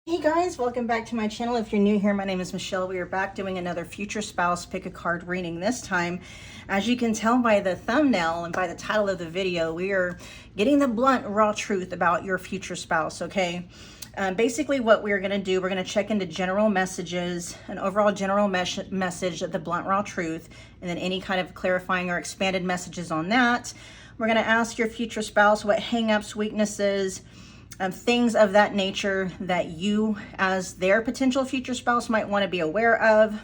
Hey guys, welcome back to my channel. If you're new here, my name is Michelle. We are back doing another future spouse pick a card reading. This time, as you can tell by the thumbnail and by the title of the video, we are getting the blunt, raw truth about your future spouse, okay? Basically what we're going to do, we're going to check into general messages, an overall general message of the blunt, raw truth, and then any kind of clarifying or expanded messages on that. We're going to ask your future spouse what hang-ups, weaknesses, things of that nature that you as their potential future spouse might want to be aware of.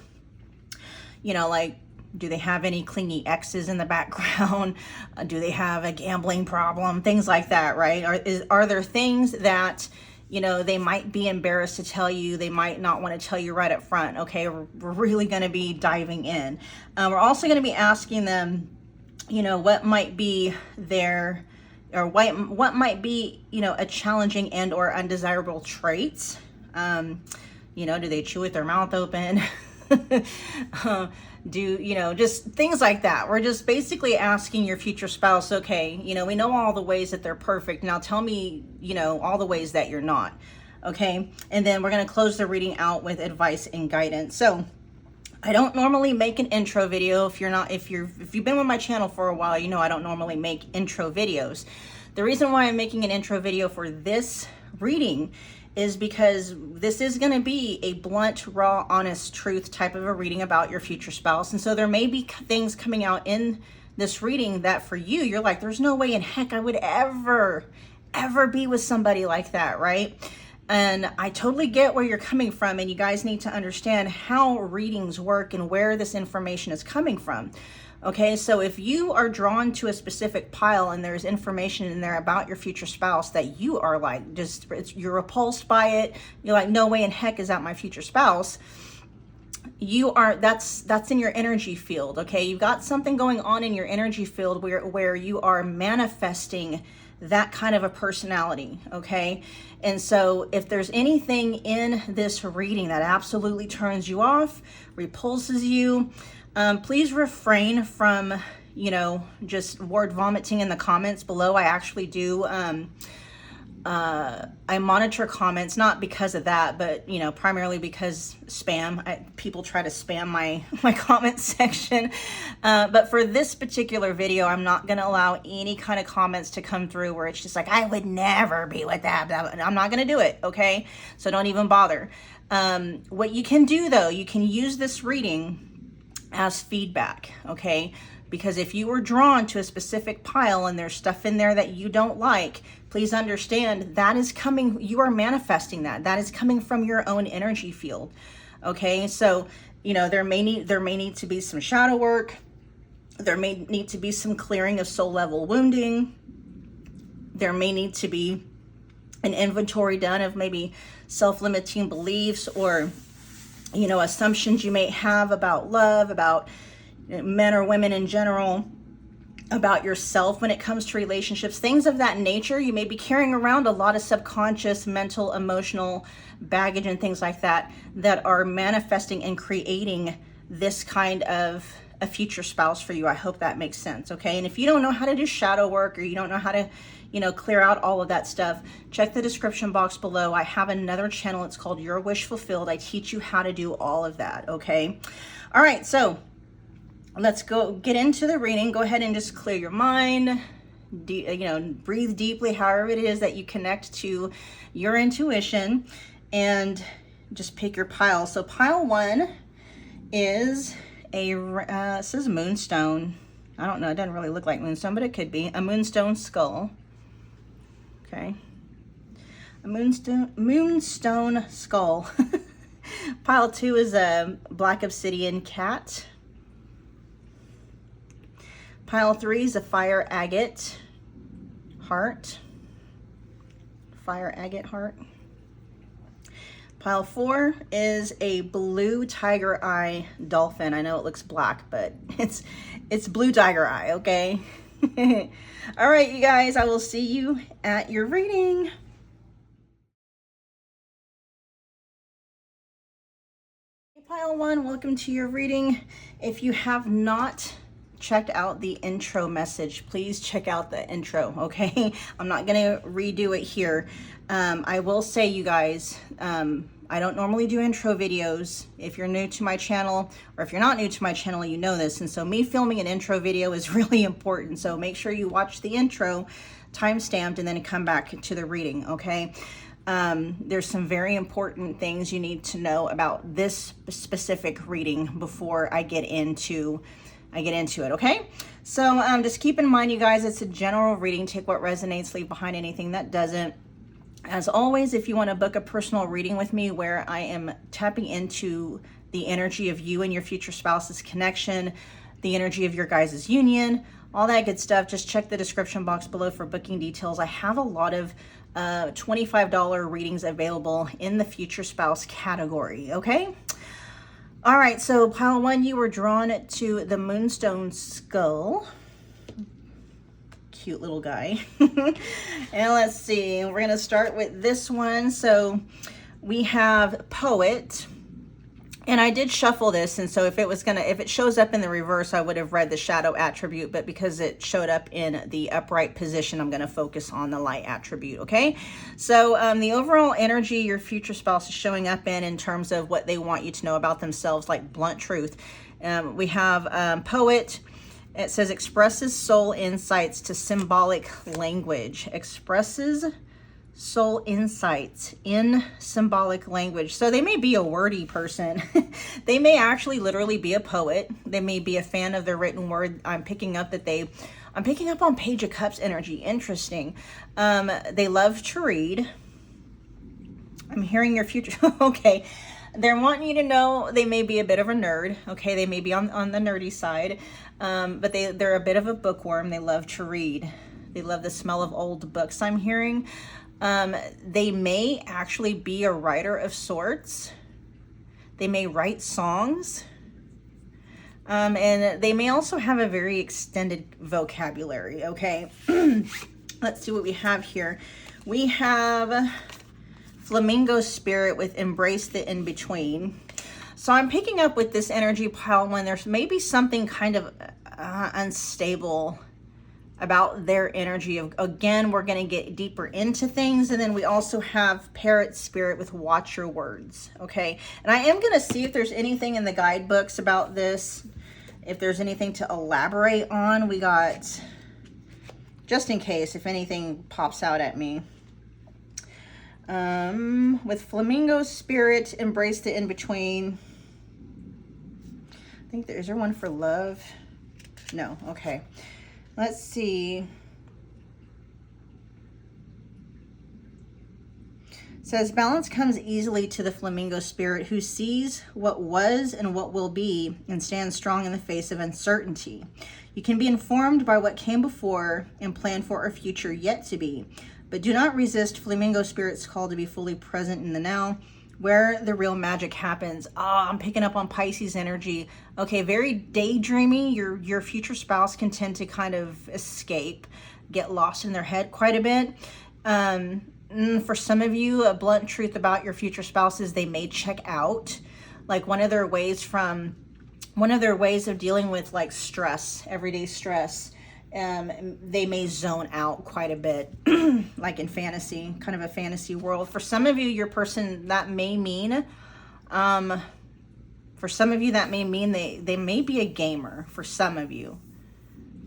You know, like, do they have any clingy exes in the background? Do they have a gambling problem? Things like that, right? Are there things that, you know, they might be embarrassed to tell you, they might not want to tell you right up front, okay? We're really going to be diving in. We're also going to be asking them, you know, what might be their or what might be, you know, a challenging and or undesirable traits. You know, do they chew with their mouth open? You know, just things like that. We're just basically asking your future spouse, okay, you know, we know all the ways that they're perfect. Now tell me, you know, all the ways that you're not, okay? And then we're going to close the reading out with advice and guidance. So I don't normally make an intro video. If you've been with my channel for a while, you know I don't normally make intro videos. The reason why I'm making an intro video for this reading is because this is going to be a blunt, raw, honest truth type of a reading about your future spouse. And so there may be things coming out in this reading that for you, you're like, there's no way in heck I would ever be with somebody like that, right? And I totally get where you're coming from, and you guys need to understand how readings work and where this information is coming from. Okay, so if you are drawn to a specific pile and there's information in there about your future spouse that you are like, you're repulsed by it, you're like, no way in heck is that my future spouse, that's in your energy field, okay? You've got something going on in your energy field where you are manifesting that kind of a personality, okay? And so if there's anything in this reading that absolutely turns you off, repulses you, please refrain from, you know, just word vomiting in the comments below. I actually do, I monitor comments, not because of that, but, you know, primarily because people try to spam my comment section. But for this particular video, I'm not going to allow any kind of comments to come through where it's just like, I would never be with that. I'm not going to do it. Okay. So don't even bother. What you can do though, you can use this reading as feedback. Okay. Because if you were drawn to a specific pile and there's stuff in there that you don't like, please understand that is coming, you are manifesting that. That is coming from your own energy field. Okay, so, you know, there may need to be some shadow work. There may need to be some clearing of soul level wounding. There may need to be an inventory done of maybe self-limiting beliefs or, you know, assumptions you may have about love, about men or women in general, about yourself when it comes to relationships, things of that nature. You may be carrying around a lot of subconscious, mental, emotional baggage and things like that that are manifesting and creating this kind of a future spouse for you. I hope that makes sense, okay? And if you don't know how to do shadow work or you don't know how to, you know, clear out all of that stuff, check the description box below. I have another channel. It's called Your Wish Fulfilled. I teach you how to do all of that, okay? All right, so let's go get into the reading. Go ahead and just clear your mind, you know, breathe deeply, however it is that you connect to your intuition, and just pick your pile. So pile one is it says Moonstone. I don't know, it doesn't really look like Moonstone, but it could be a Moonstone skull. Okay, a Moonstone skull. Pile two is a Black Obsidian cat. Pile three is a fire agate heart. Fire agate heart. Pile four is a blue tiger eye dolphin. I know it looks black, but it's blue tiger eye, okay? All right, you guys, I will see you at your reading. Pile one, welcome to your reading. If you have not checked out the intro message, please check out the intro, okay? I'm not gonna redo it here. I will say, you guys, I don't normally do intro videos. If you're new to my channel, or if you're not new to my channel, you know this. And so me filming an intro video is really important. So make sure you watch the intro, time-stamped, and then come back to the reading, okay? There's some very important things you need to know about this specific reading before I get into it, okay? So just keep in mind, you guys, it's a general reading. Take what resonates, leave behind anything that doesn't. As always, if you want to book a personal reading with me where I am tapping into the energy of you and your future spouse's connection, the energy of your guys' union, all that good stuff, just check the description box below for booking details. I have a lot of $25 readings available in the future spouse category, okay? All right, so pile one, you were drawn to the Moonstone skull. Cute little guy. And let's see, we're gonna start with this one. So we have Poet, and I did shuffle this, and so if it shows up in the reverse, I would have read the shadow attribute, but because it showed up in the upright position, I'm gonna focus on the light attribute, okay? So the overall energy your future spouse is showing up in terms of what they want you to know about themselves, like blunt truth. We have Poet. It says expresses soul insights to symbolic language. Expresses soul insights in symbolic language. So they may be a wordy person. They may actually literally be a poet. They may be a fan of the written word. I'm picking up on Page of Cups energy. Interesting. They love to read. I'm hearing your future. Okay. They're wanting you to know they may be a bit of a nerd. Okay. They may be on the nerdy side. But they're a bit of a bookworm. They love to read. They love the smell of old books, I'm hearing. They may actually be a writer of sorts. They may write songs. And they may also have a very extended vocabulary, okay? Let's see what we have here. We have Flamingo Spirit with Embrace the In-Between. So I'm picking up with this energy pile when there's maybe something kind of unstable about their energy. Again, we're going to get deeper into things. And then we also have Parrot Spirit with Watch Your Words. Okay. And I am going to see if there's anything in the guidebooks about this, if there's anything to elaborate on. We got, just in case, if anything pops out at me. With Flamingo Spirit, Embrace the In-Between. I think is there one for love? No. Okay. Let's see. It says balance comes easily to the Flamingo Spirit who sees what was and what will be and stands strong in the face of uncertainty. You can be informed by what came before and plan for a future yet to be, but do not resist Flamingo Spirit's call to be fully present in the now, where the real magic happens. I'm picking up on Pisces energy. Okay, very daydreamy. Your future spouse can tend to kind of escape, get lost in their head quite a bit. For some of you, a blunt truth about your future spouse is they may check out. Like one of their ways of dealing with like stress, everyday stress, they may zone out quite a bit, like in fantasy, kind of a fantasy world. For some of you, your person, that may mean, they may be a gamer for some of you.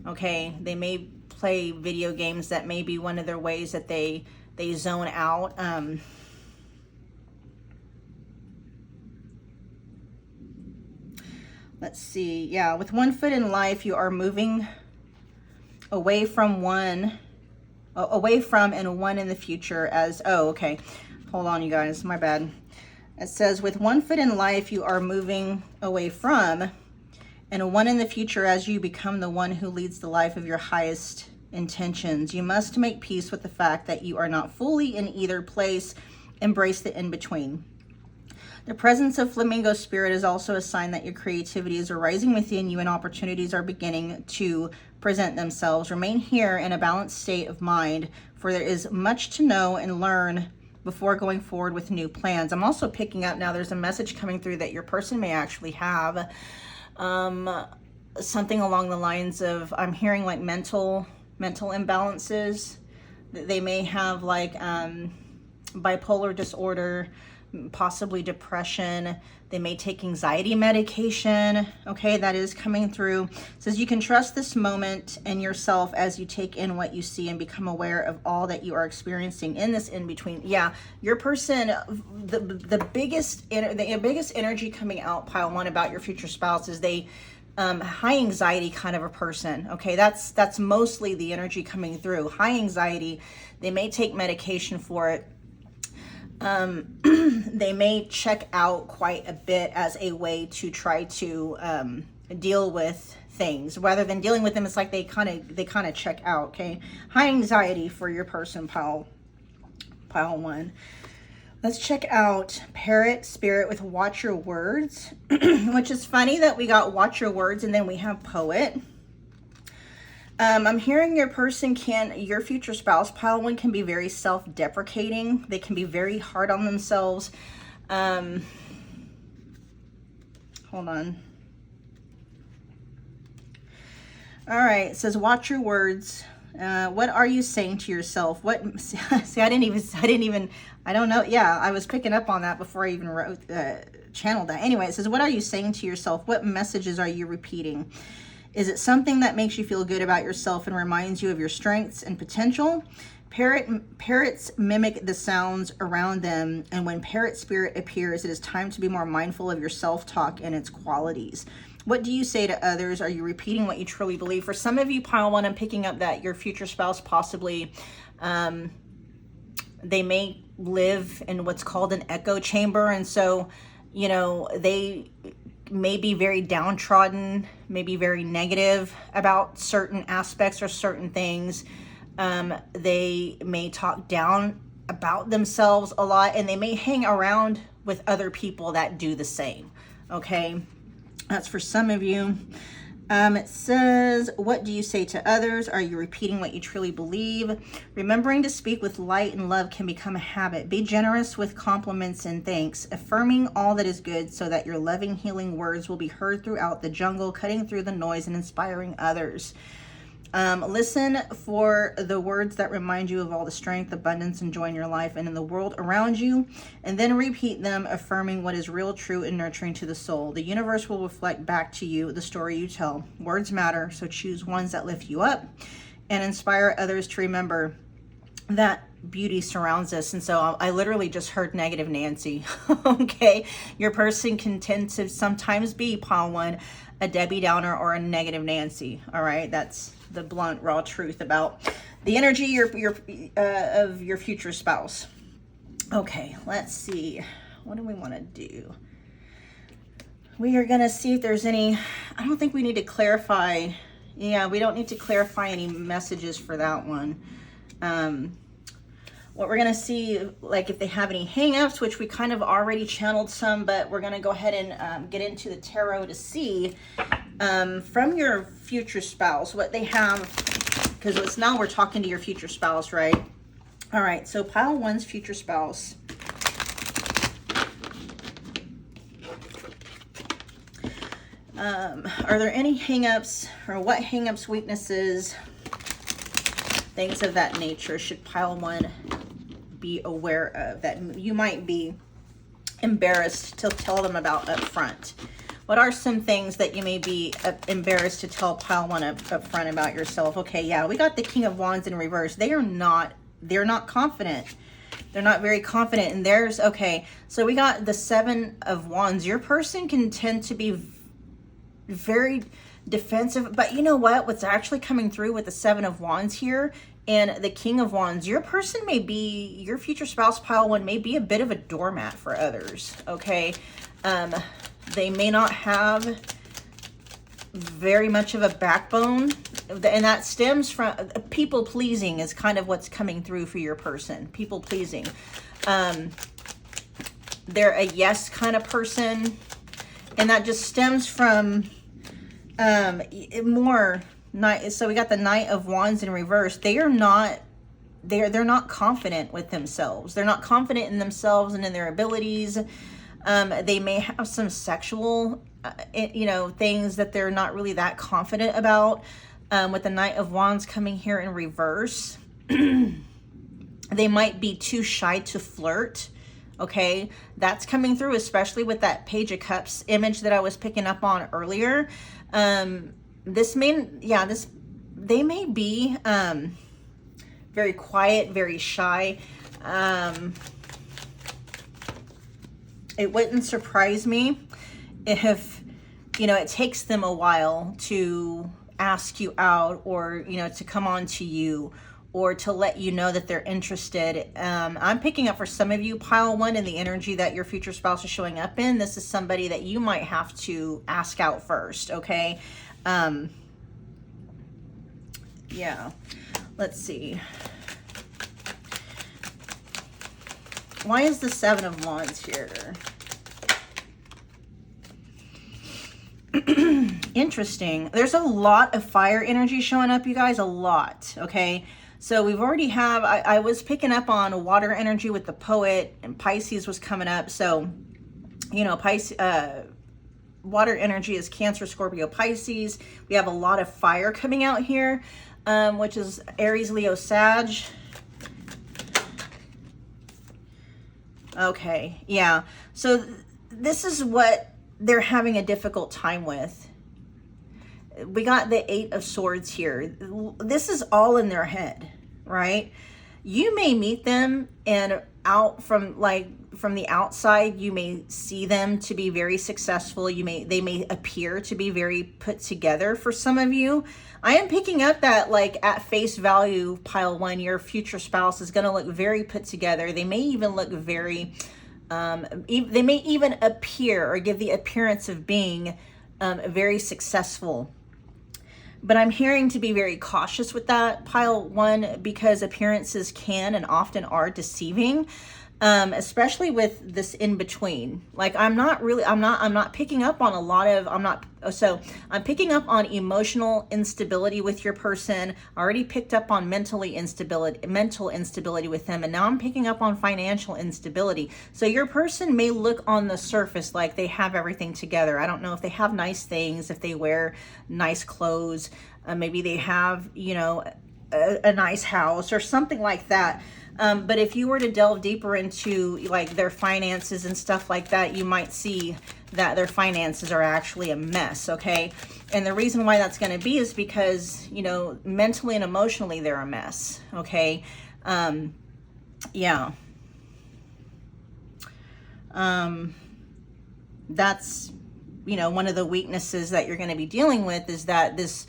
Okay, they may play video games. That may be one of their ways that they zone out. Let's see. Yeah, with one foot in life, you are moving away from and one in the future as, okay. Hold on, you guys, my bad. It says, with one foot in life, you are moving away from and one in the future as you become the one who leads the life of your highest intentions. You must make peace with the fact that you are not fully in either place. Embrace the in-between. The presence of Flamingo Spirit is also a sign that your creativity is arising within you and opportunities are beginning to present themselves. Remain here in a balanced state of mind, for there is much to know and learn before going forward with new plans. I'm also picking up now there's a message coming through that your person may actually have something along the lines of, I'm hearing like mental imbalances. They may have like bipolar disorder, possibly depression. They may take anxiety medication. Okay, that is coming through. It says you can trust this moment and yourself as you take in what you see and become aware of all that you are experiencing in this in-between. Yeah, your person, the biggest energy coming out, pile one, about your future spouse is they high anxiety kind of a person. Okay, that's mostly the energy coming through. High anxiety. They may take medication for it. They may check out quite a bit as a way to try to deal with things. Rather than dealing with them, it's like they kind of check out. Okay, high anxiety for your person, pile one. Let's check out Parrot Spirit with Watch Your Words, which is funny that we got Watch Your Words and then we have Poet. I'm hearing your person your future spouse, pile one, can be very self-deprecating. They can be very hard on themselves. Hold on. All right, it says watch your words. What are you saying to yourself? What? See, I don't know. Yeah, I was picking up on that before I even channeled that. Anyway, it says, what are you saying to yourself? What messages are you repeating? Is it something that makes you feel good about yourself and reminds you of your strengths and potential? Parrots mimic the sounds around them, and when parrot spirit appears, it is time to be more mindful of your self-talk and its qualities. What do you say to others? Are you repeating what you truly believe? For some of you, pile one, I'm picking up that your future spouse possibly, they may live in what's called an echo chamber, and so, you know, they may be very downtrodden, maybe very negative about certain aspects or certain things. They may talk down about themselves a lot, and they may hang around with other people that do the same. Okay, that's for some of you. It says, what do you say to others? Are you repeating what you truly believe? Remembering to speak with light and love can become a habit. Be generous with compliments and thanks, affirming all that is good so that your loving, healing words will be heard throughout the jungle, cutting through the noise and inspiring others. Listen for the words that remind you of all the strength, abundance, and joy in your life and in the world around you, and then repeat them, affirming what is real, true, and nurturing to the soul. The universe will reflect back to you the story you tell. Words matter, so choose ones that lift you up and inspire others to remember that beauty surrounds us. And so I literally just heard negative Nancy. Okay, your person can tend to sometimes be, pile one, a Debbie Downer or a negative Nancy. All right, that's the blunt, raw truth about the energy of your future spouse. Okay, let's see. What do we want to do? We are going to see if there's any. I don't think we need to clarify. Yeah, we don't need to clarify any messages for that one. What we're going to see, like if they have any hang-ups, which we kind of already channeled some, but we're going to go ahead and get into the tarot to see from your future spouse what they have, because it's now we're talking to your future spouse, right? All right, so pile one's future spouse. Are there any hang-ups, or what hang-ups, weaknesses, things of that nature should pile one be aware of that you might be embarrassed to tell them about up front? What are some things that you may be embarrassed to tell pile one up front about yourself? Okay, yeah, we got the King of Wands in reverse. They're not confident. They're not very confident in theirs. Okay, so we got the Seven of Wands. Your person can tend to be very defensive, but you know what? What's actually coming through with the Seven of Wands here and the King of Wands, your person may be, your future spouse, pile one, may be a bit of a doormat for others. Okay, they may not have very much of a backbone, and that stems from people pleasing is kind of what's coming through for your person. People pleasing. They're a yes kind of person, and that just stems from more night. So we got the Knight of Wands in reverse. They're not confident with themselves. They're not confident in themselves and in their abilities. They may have some sexual, things that they're not really that confident about. With the Knight of Wands coming here in reverse, they might be too shy to flirt. Okay, that's coming through, especially with that Page of Cups image that I was picking up on earlier. They may be very quiet, very shy. It wouldn't surprise me if, it takes them a while to ask you out, or, to come on to you, or to let you know that they're interested. I'm picking up for some of you, pile one, in the energy that your future spouse is showing up in. This is somebody that you might have to ask out first, okay? Yeah, let's see. Why is the Seven of Wands here? Interesting. There's a lot of fire energy showing up, you guys, a lot, okay? So we've already have, I was picking up on water energy with the Poet, and Pisces was coming up. So, water energy is Cancer, Scorpio, Pisces. We have a lot of fire coming out here, which is Aries, Leo, Sag. Okay, yeah. So this is what they're having a difficult time with. We got the Eight of Swords here. This is all in their head, right? You may meet them, and out from the outside, you may see them to be very successful. They may appear to be very put together for some of you. I am picking up that, at face value, pile one, your future spouse is going to look very put together. They may even look very, they may even appear or give the appearance of being very successful. But I'm hearing to be very cautious with that, pile one, because appearances can and often are deceiving, especially with this in between. I'm not picking up on a lot of, I'm picking up on emotional instability with your person. I already picked up on mental instability with them. And now I'm picking up on financial instability. So your person may look on the surface like they have everything together. I don't know if they have nice things, if they wear nice clothes, maybe they have, a nice house or something like that. But if you were to delve deeper into their finances and stuff like that, you might see that their finances are actually a mess, okay? And the reason why that's going to be is because, mentally and emotionally they're a mess, okay? Yeah. That's, one of the weaknesses that you're going to be dealing with is that this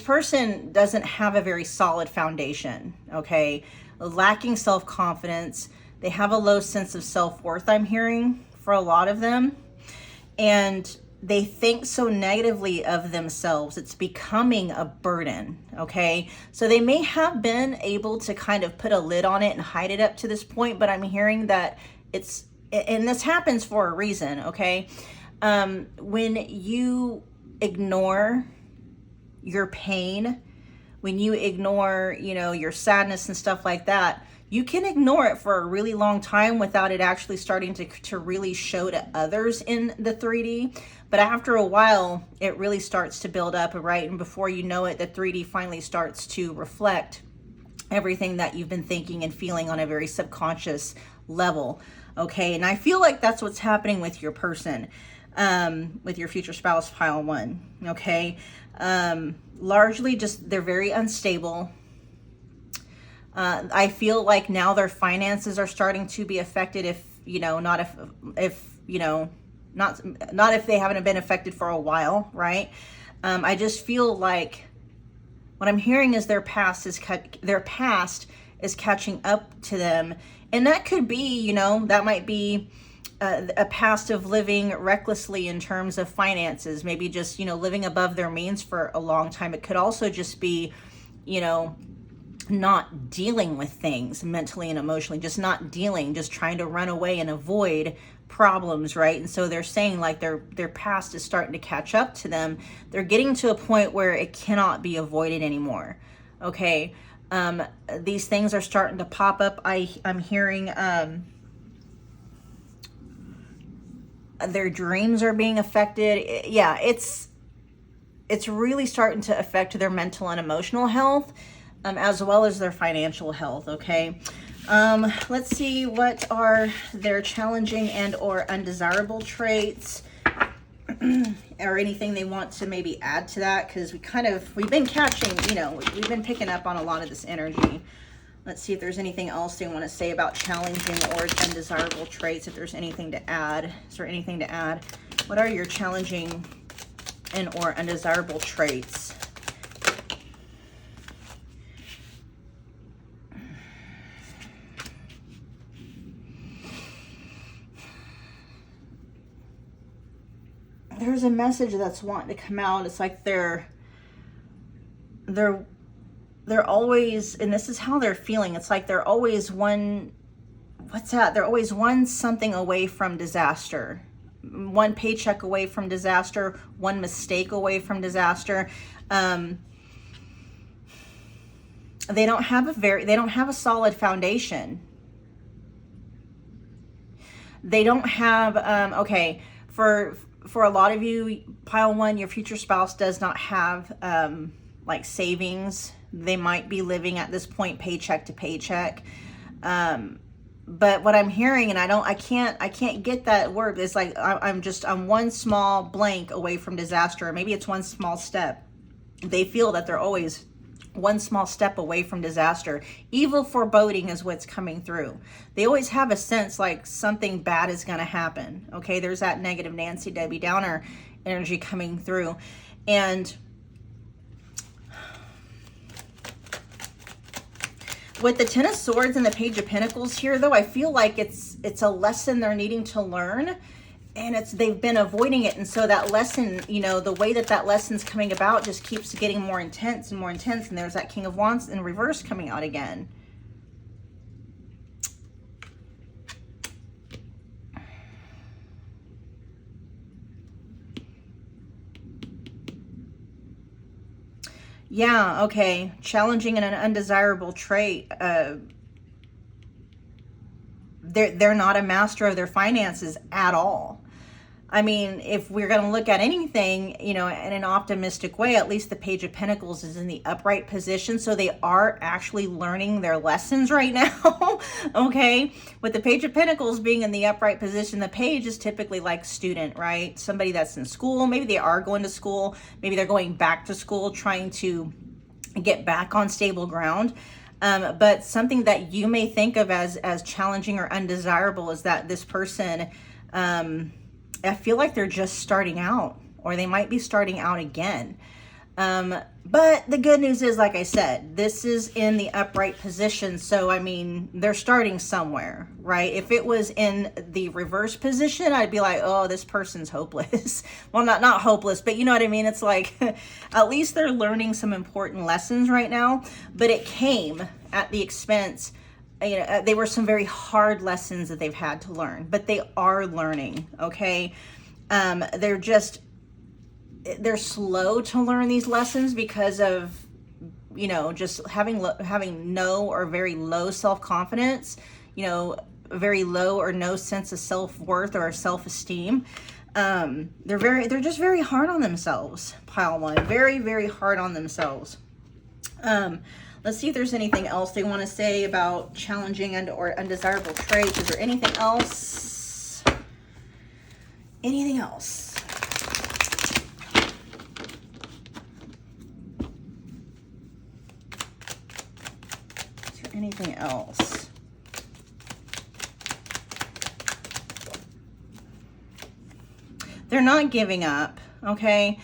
person doesn't have a very solid foundation, okay? Lacking self-confidence. They have a low sense of self-worth, I'm hearing, for a lot of them. And they think so negatively of themselves. It's becoming a burden, okay? So they may have been able to kind of put a lid on it and hide it up to this point, but I'm hearing that and this happens for a reason, okay? When you ignore your pain, when you ignore, your sadness and stuff like that, you can ignore it for a really long time without it actually starting to really show to others in the 3D. But after a while, it really starts to build up, right? And before you know it, the 3D finally starts to reflect everything that you've been thinking and feeling on a very subconscious level, okay? And I feel like that's what's happening with your person, with your future spouse, pile one, okay? Largely just, they're very unstable. I feel like now their finances are starting to be affected not if they haven't been affected for a while, right? I just feel like what I'm hearing is their past is catching up to them. And that could be, that might be a past of living recklessly in terms of finances, maybe just, living above their means for a long time. It could also just be, not dealing with things mentally and emotionally, just trying to run away and avoid problems, right? And so they're saying their past is starting to catch up to them. They're getting to a point where it cannot be avoided anymore, okay? These things are starting to pop up. I'm hearing, Their dreams are being affected. Yeah, it's really starting to affect their mental and emotional health, as well as their financial health, okay? Let's see, what are their challenging and or undesirable traits, or anything they want to maybe add to that, because we've been catching, you know, we've been picking up on a lot of this energy. Let's see if there's anything else they want to say about challenging or undesirable traits, if there's anything to add. Is there anything to add? What are your challenging and or undesirable traits? There's a message that's wanting to come out. It's like they're always, and this is how they're feeling. It's like they're always one, what's that? They're always one something away from disaster. One paycheck away from disaster, one mistake away from disaster. They don't have a solid foundation. They don't have, okay, for a lot of you, pile one, your future spouse does not have like savings. They might be living at this point paycheck to paycheck. But what I'm hearing, and I can't get that word, is like I'm one small blank away from disaster, or maybe it's one small step. They feel that they're always one small step away from disaster. Evil foreboding is what's coming through. They always have a sense like something bad is going to happen. Okay, there's that negative Nancy Debbie Downer energy coming through. And with the Ten of Swords and the Page of Pentacles here, though, I feel like it's a lesson they're needing to learn, and they've been avoiding it. And so that lesson, you know, the way that lesson's coming about just keeps getting more intense and more intense. And there's that King of Wands in reverse coming out again. Yeah, okay. Challenging and an undesirable trait. They're not a master of their finances at all. I mean, if we're going to look at anything, you know, in an optimistic way, at least the Page of Pentacles is in the upright position. So they are actually learning their lessons right now. Okay. With the Page of Pentacles being in the upright position, the page is typically like student, right? Somebody that's in school. Maybe they are going to school. Maybe they're going back to school, trying to get back on stable ground. But something that you may think of as challenging or undesirable is that this person, I feel like they're just starting out, or they might be starting out again. But the good news is, like I said, this is in the upright position. So, I mean, they're starting somewhere, right? If it was in the reverse position, I'd be like, oh, this person's hopeless. Well, not hopeless, but you know what I mean? It's like, at least they're learning some important lessons right now, but it came at the expense. You know, they were some very hard lessons that they've had to learn, but they are learning. Okay. They're slow to learn these lessons because of, you know, just having no or very low self-confidence, you know, very low or no sense of self-worth or self-esteem. They're just very hard on themselves. Pile one, very, very hard on themselves. Let's see if there's anything else they want to say about challenging and or undesirable traits. Is there anything else? Anything else? Is there anything else? They're not giving up, okay?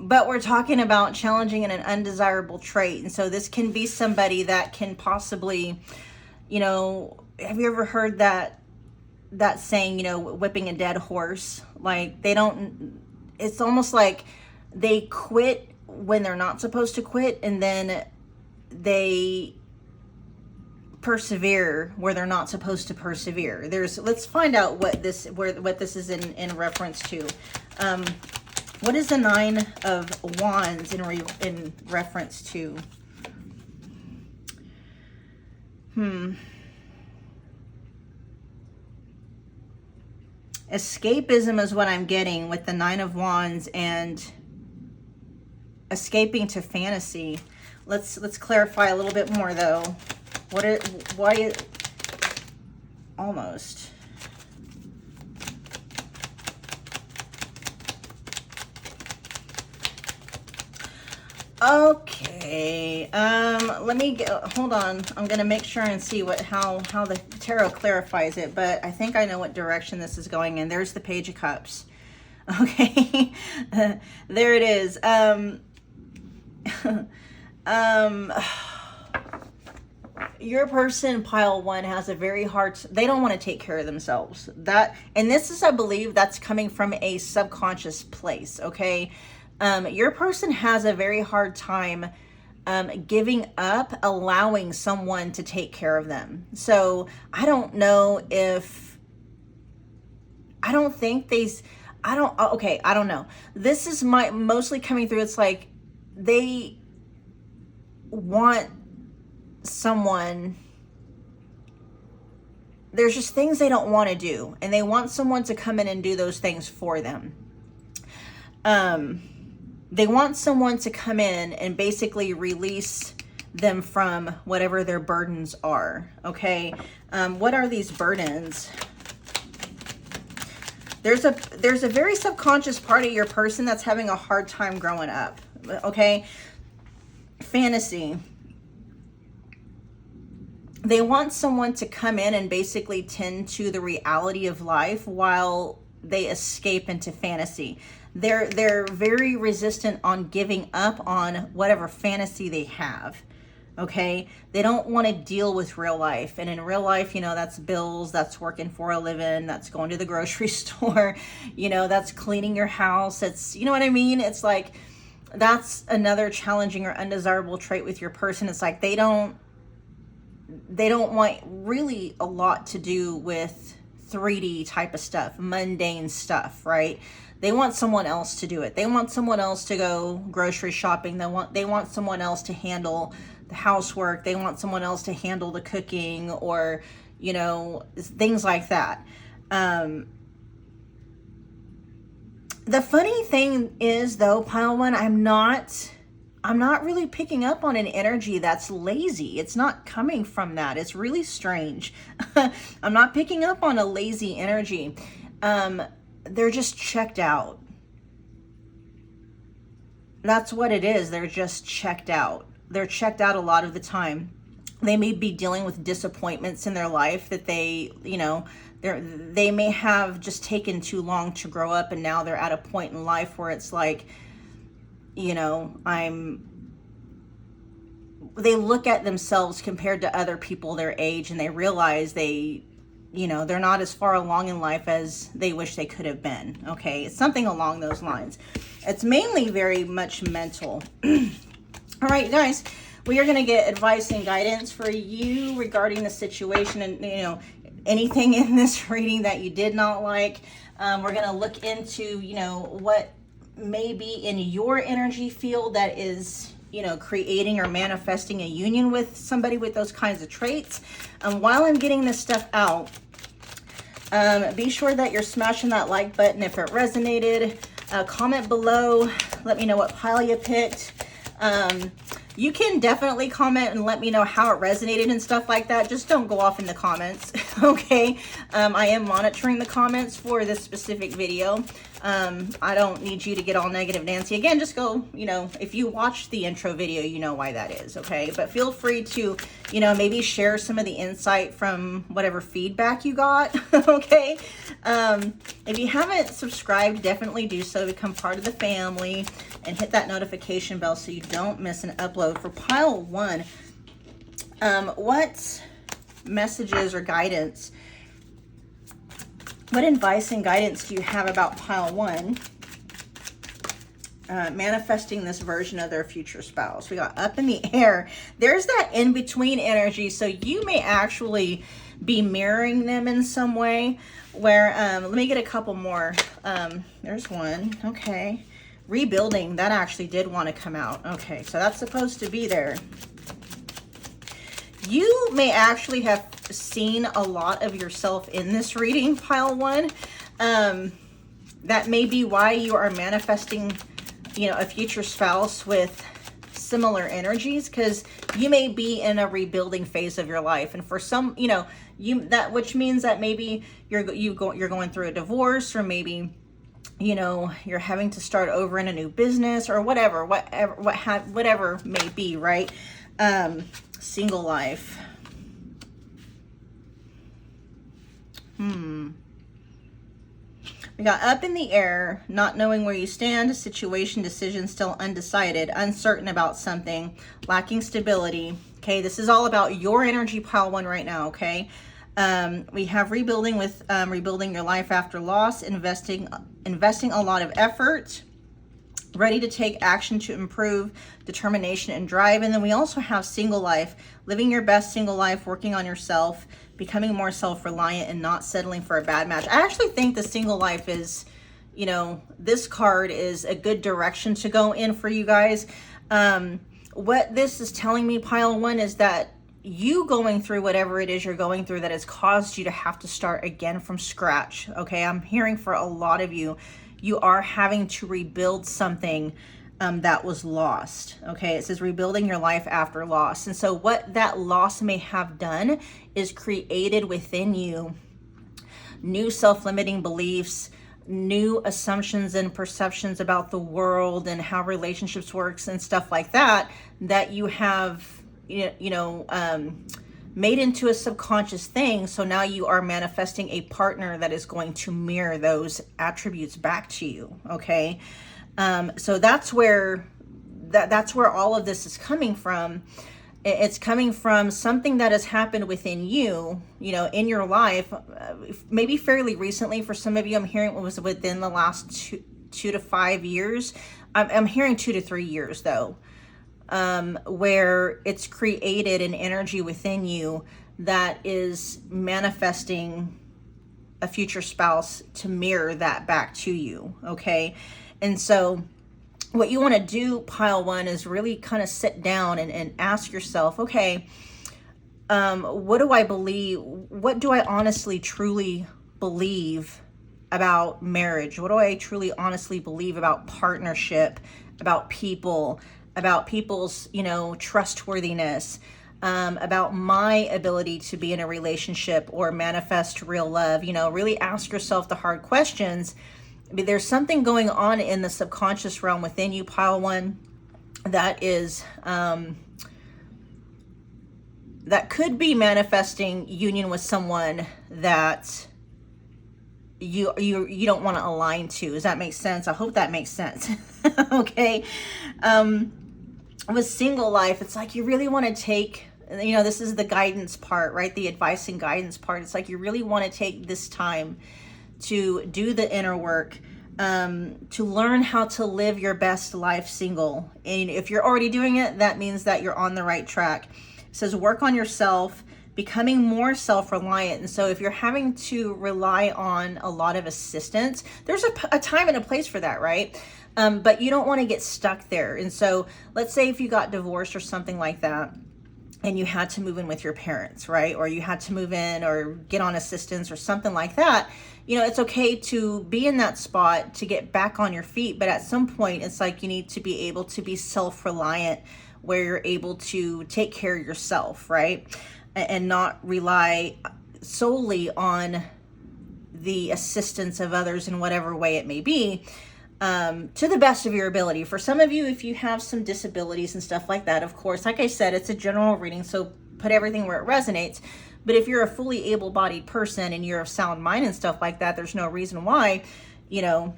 But we're talking about challenging and an undesirable trait. And so this can be somebody that can possibly, you know, have you ever heard that saying, you know, whipping a dead horse? Like it's almost like they quit when they're not supposed to quit, and then they persevere where they're not supposed to persevere. Let's find out what this is in reference to. What is the Nine of Wands in reference to? Escapism is what I'm getting with the Nine of Wands and escaping to fantasy. Let's clarify a little bit more though. Why almost. Okay, let me hold on. I'm gonna make sure and see how the tarot clarifies it, but I think I know what direction this is going in. There's the Page of Cups. Okay, there it is. Your person, pile one, has a very hard, they don't want to take care of themselves. And this is, I believe, that's coming from a subconscious place, okay? Your person has a very hard time giving up, allowing someone to take care of them. So I don't know if, I don't know. This is mostly coming through. It's like they want someone, there's just things they don't want to do, and they want someone to come in and do those things for them. They want someone to come in and basically release them from whatever their burdens are, okay? What are these burdens? There's a very subconscious part of your person that's having a hard time growing up, okay? Fantasy. They want someone to come in and basically tend to the reality of life while they escape into fantasy. They're very resistant on giving up on whatever fantasy they have, okay? They don't want to deal with real life. And in real life, you know, that's bills, that's working for a living, that's going to the grocery store, you know, that's cleaning your house. It's, you know what I mean? It's like, that's another challenging or undesirable trait with your person. It's like they don't want really a lot to do with 3D type of stuff, mundane stuff, right? They want someone else to do it. They want someone else to go grocery shopping. They want someone else to handle the housework. They want someone else to handle the cooking, or, you know, things like that. The funny thing is though, pile one, I'm not really picking up on an energy that's lazy. It's not coming from that. It's really strange. I'm not picking up on a lazy energy. They're just checked out. That's what it is. They're just checked out. They're checked out a lot of the time. They may be dealing with disappointments in their life that they, you know, they may have just taken too long to grow up, and now they're at a point in life where it's like, you know, they look at themselves compared to other people their age, and they realize you know, they're not as far along in life as they wish they could have been. Okay, it's something along those lines. It's mainly very much mental. All right, guys, we are going to get advice and guidance for you regarding the situation, and, you know, anything in this reading that you did not like. We're going to look into, you know, what may be in your energy field that is, you know, creating or manifesting a union with somebody with those kinds of traits. While I'm getting this stuff out, be sure that you're smashing that like button if it resonated. Comment below. Let me know what pile you picked. You can definitely comment and let me know how it resonated and stuff like that. Just don't go off in the comments, okay? I am monitoring the comments for this specific video. I don't need you to get all negative Nancy. Again, just go, you know, if you watch the intro video, you know why that is, okay? But feel free to, you know, maybe share some of the insight from whatever feedback you got, okay? If you haven't subscribed, definitely do so. Become part of the family and hit that notification bell so you don't miss an upload. For pile one, what messages or guidance, what advice and guidance do you have about pile one manifesting this version of their future spouse? We got up in the air. There's that in-between energy, so you may actually be mirroring them in some way where, let me get a couple more. There's one. Okay. Rebuilding, that actually did want to come out. Okay, so that's supposed to be there. you may actually have seen a lot of yourself in this reading, pile one. That may be why you are manifesting, you know, a future spouse with similar energies, because you may be in a rebuilding phase of your life. And for some, you know, which means that maybe you're going through a divorce, or maybe, you know, you're having to start over in a new business, or whatever may be, right? Single life. We got up in the air, not knowing where you stand, situation, decision, still undecided, uncertain about something, lacking stability. Okay, this is all about your energy, pile one, right now, okay? We have rebuilding with rebuilding your life after loss, investing a lot of effort, ready to take action to improve, determination and drive. And then we also have single life, living your best single life, working on yourself, becoming more self-reliant, and not settling for a bad match. I actually think the single life is, you know, this card is a good direction to go in for you guys. What this is telling me, pile one, is that you going through whatever it is you're going through that has caused you to have to start again from scratch. Okay, I'm hearing for a lot of you, you are having to rebuild something that was lost. Okay, it says rebuilding your life after loss. And so what that loss may have done is created within you new self-limiting beliefs, new assumptions and perceptions about the world and how relationships works and stuff like that, that you have, made into a subconscious thing. So now you are manifesting a partner that is going to mirror those attributes back to you. Okay. So that's where all of this is coming from. It's coming from something that has happened within you, you know, in your life, maybe fairly recently. For some of you, I'm hearing it was within the last 2 to 5 years. I'm hearing 2 to 3 years though, where it's created an energy within you that is manifesting a future spouse to mirror that back to you. Okay. And so what you want to do, pile one, is really kind of sit down and ask yourself, okay, what do I believe? What do I honestly, truly believe about marriage? What do I truly, honestly believe about partnership, about people, about people's, you know, trustworthiness, about my ability to be in a relationship or manifest real love? You know, really ask yourself the hard questions. I mean, there's something going on in the subconscious realm within you, pile one, that is, that could be manifesting union with someone that you don't want to align to. Does that make sense? I hope that makes sense. Okay. With single life, it's like you really want to take, you know, this is the guidance part, right? The advice and guidance part. It's like you really want to take this time to do the inner work, to learn how to live your best life single. And if you're already doing it, that means that you're on the right track. It says work on yourself, becoming more self-reliant. And so if you're having to rely on a lot of assistance, there's a time and a place for that, right? But you don't want to get stuck there. And so let's say if you got divorced or something like that, and you had to move in with your parents, right? Or you had to move in or get on assistance or something like that. You know, it's okay to be in that spot to get back on your feet. But at some point, it's like you need to be able to be self-reliant, where you're able to take care of yourself, right? And not rely solely on the assistance of others in whatever way it may be. To the best of your ability. For some of you, if you have some disabilities and stuff like that, of course, like I said, it's a general reading, so put everything where it resonates. But if you're a fully able-bodied person and you're of sound mind and stuff like that, there's no reason why, you know,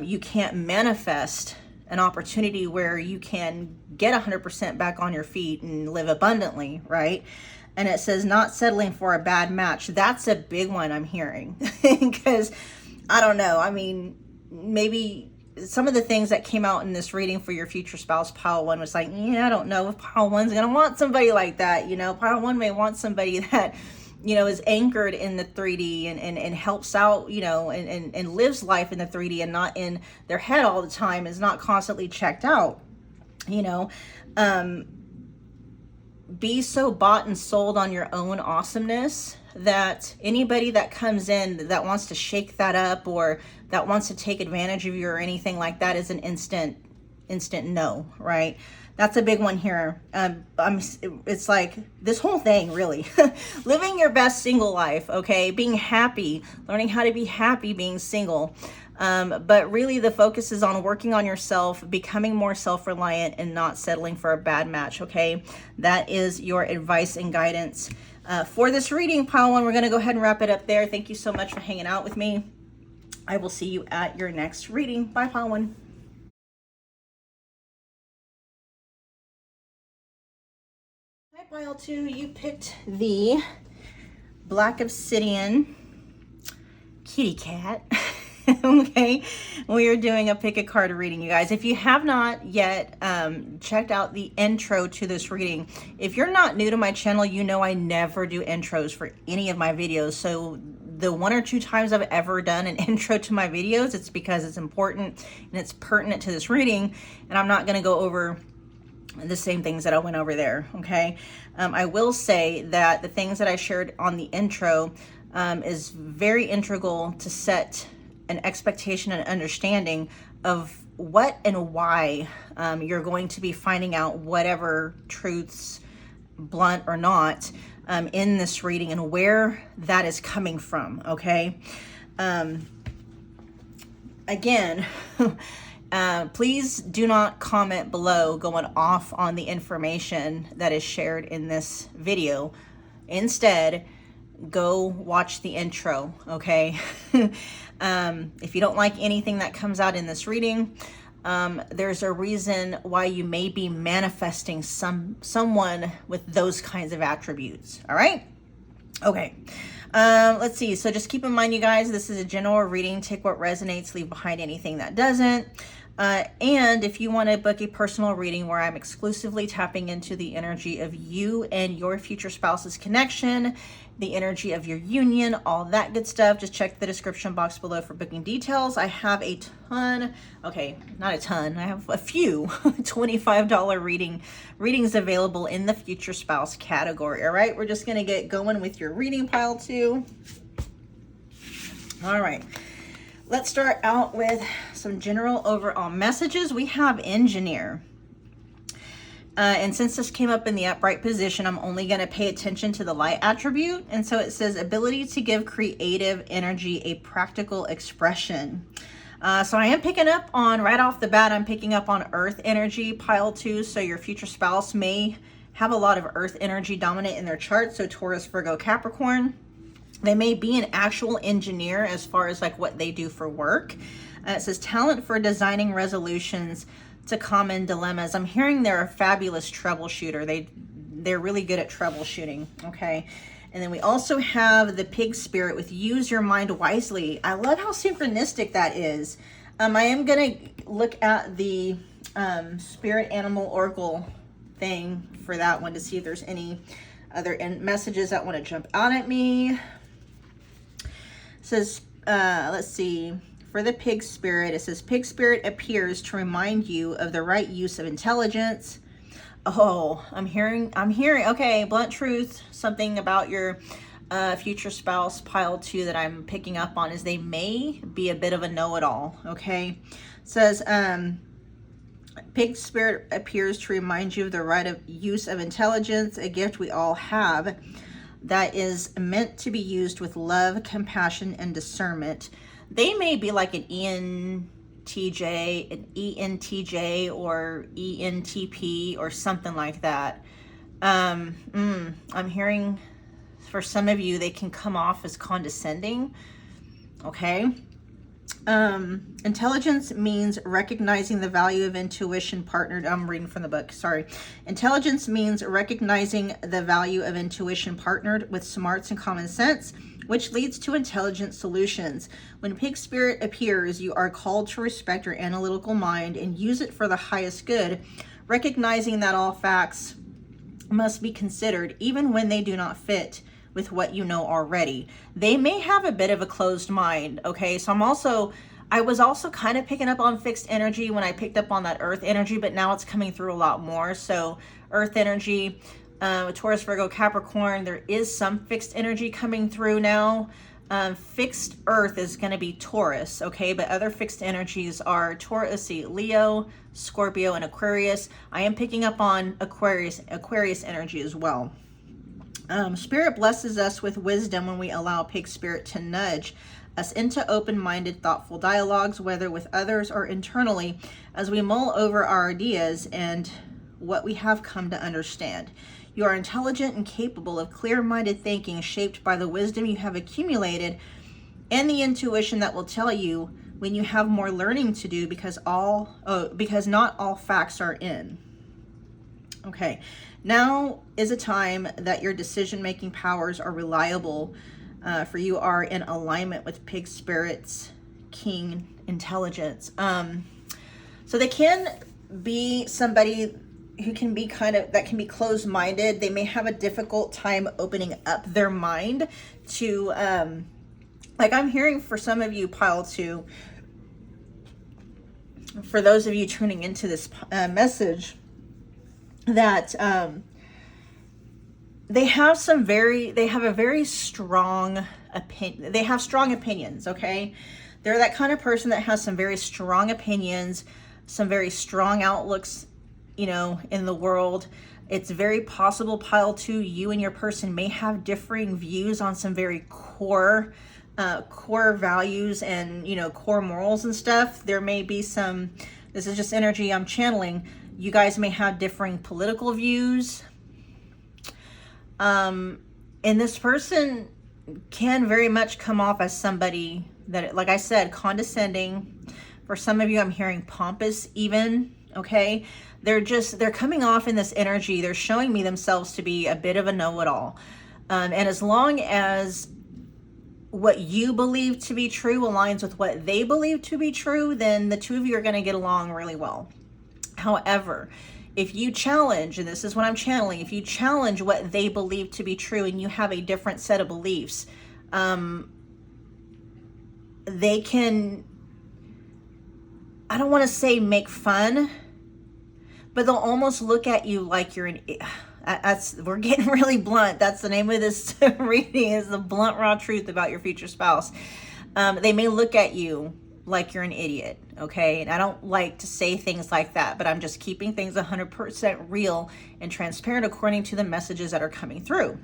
you can't manifest an opportunity where you can get 100% back on your feet and live abundantly, right? And it says not settling for a bad match. That's a big one I'm hearing. Because, I don't know, I mean, maybe some of the things that came out in this reading for your future spouse, pile one, was like, yeah, I don't know if pile one's gonna want somebody like that. You know, pile one may want somebody that, you know, is anchored in the 3D and helps out, you know, and lives life in the 3D and not in their head all the time, is not constantly checked out, you know. be so bought and sold on your own awesomeness that anybody that comes in that wants to shake that up or that wants to take advantage of you or anything like that is an instant no, right? That's a big one here. It's like this whole thing, really. Living your best single life, okay? Being happy, learning how to be happy being single. But really the focus is on working on yourself, becoming more self-reliant, and not settling for a bad match, okay? That is your advice and guidance for this reading, pile one. We're going to go ahead and wrap it up there. Thank you so much for hanging out with me. I will see you at your next reading. Bye, pile one. Hi, pile two. You picked the Black Obsidian kitty cat. Okay, we are doing a pick a card reading, you guys. If you have not yet checked out the intro to this reading, if you're not new to my channel, you know I never do intros for any of my videos. So the 1 or 2 times I've ever done an intro to my videos, it's because it's important and it's pertinent to this reading, and I'm not going to go over the same things that I went over there, okay? I will say that the things that I shared on the intro is very integral to set an expectation and understanding of what and why you're going to be finding out whatever truths, blunt or not, in this reading, and where that is coming from, okay? Again, please do not comment below going off on the information that is shared in this video. Instead, go watch the intro, okay? If you don't like anything that comes out in this reading, there's a reason why you may be manifesting someone with those kinds of attributes, all right? Okay. Let's see. So just keep in mind, you guys, this is a general reading. Take what resonates, leave behind anything that doesn't. And if you want to book a personal reading where I'm exclusively tapping into the energy of you and your future spouse's connection, the energy of your union, all that good stuff, just check the description box below for booking details. I have a ton, okay, not a ton, I have a few $25 readings available in the future spouse category. All right, we're just going to get going with your reading, pile two. All right, let's start out with some general overall messages. We have engineer. And since this came up in the upright position, I'm only going to pay attention to the light attribute. And so it says ability to give creative energy a practical expression. So I am picking up on, right off the bat, I'm picking up on earth energy, pile two. So your future spouse may have a lot of earth energy dominant in their chart. So Taurus, Virgo, Capricorn. They may be an actual engineer as far as like what they do for work. It says talent for designing resolutions to common dilemmas. I'm hearing they're a fabulous troubleshooter. They're really good at troubleshooting, okay? And then we also have the pig spirit with use your mind wisely. I love how synchronistic that is. I am gonna look at the spirit animal oracle thing for that one to see if there's any other messages that want to jump out at me. It says, let's see. For the pig spirit, it says, pig spirit appears to remind you of the right use of intelligence. Oh, I'm hearing, okay, blunt truth, something about your future spouse, pile two, that I'm picking up on is they may be a bit of a know-it-all, okay? It says, pig spirit appears to remind you of the right of use of intelligence, a gift we all have that is meant to be used with love, compassion, and discernment. They may be like an ENTJ, an ENTJ, or ENTP, or something like that. I'm hearing for some of you, they can come off as condescending. Okay. Intelligence means recognizing the value of intuition partnered. I'm reading from the book. Sorry. Intelligence means recognizing the value of intuition partnered with smarts and common sense, which leads to intelligent solutions. When pig spirit appears, you are called to respect your analytical mind and use it for the highest good, recognizing that all facts must be considered, even when they do not fit with what you know already. They may have a bit of a closed mind, okay? So I was also kind of picking up on fixed energy when I picked up on that earth energy, but now it's coming through a lot more. So earth energy, Taurus, Virgo, Capricorn, there is some fixed energy coming through now. Fixed earth is going to be Taurus, okay? But other fixed energies are Taurus, let's see, Leo, Scorpio, and Aquarius. I am picking up on Aquarius energy as well. Spirit blesses us with wisdom when we allow Pig Spirit to nudge us into open-minded, thoughtful dialogues, whether with others or internally, as we mull over our ideas and what we have come to understand. You are intelligent and capable of clear-minded thinking, shaped by the wisdom you have accumulated and the intuition that will tell you when you have more learning to do, because not all facts are in. Okay, now is a time that your decision-making powers are reliable, for you are in alignment with Pig Spirit's King intelligence. So they can be somebody who can be that can be closed-minded. They may have a difficult time opening up their mind to, like I'm hearing for some of you, pile 2, for those of you tuning into this message, that they have a very strong opinion. They have strong opinions, okay? They're that kind of person that has some very strong opinions, some very strong outlooks, you know, in the world. It's very possible, pile 2, you and your person may have differing views on some very core values and, you know, core morals and stuff. There may be some, this is just energy I'm channeling. You guys may have differing political views. And this person can very much come off as somebody that, like I said, condescending. For some of you, I'm hearing pompous even, okay? They're coming off in this energy. They're showing me themselves to be a bit of a know-it-all. And as long as what you believe to be true aligns with what they believe to be true, then the two of you are going to get along really well. However, if you challenge, and this is what I'm channeling, if you challenge what they believe to be true and you have a different set of beliefs, they can, I don't want to say make fun, but they'll almost look at you like you're we're getting really blunt. That's the name of this reading, is the blunt, raw truth about your future spouse. They may look at you like you're an idiot, okay? And I don't like to say things like that, but I'm just keeping things 100% real and transparent according to the messages that are coming through.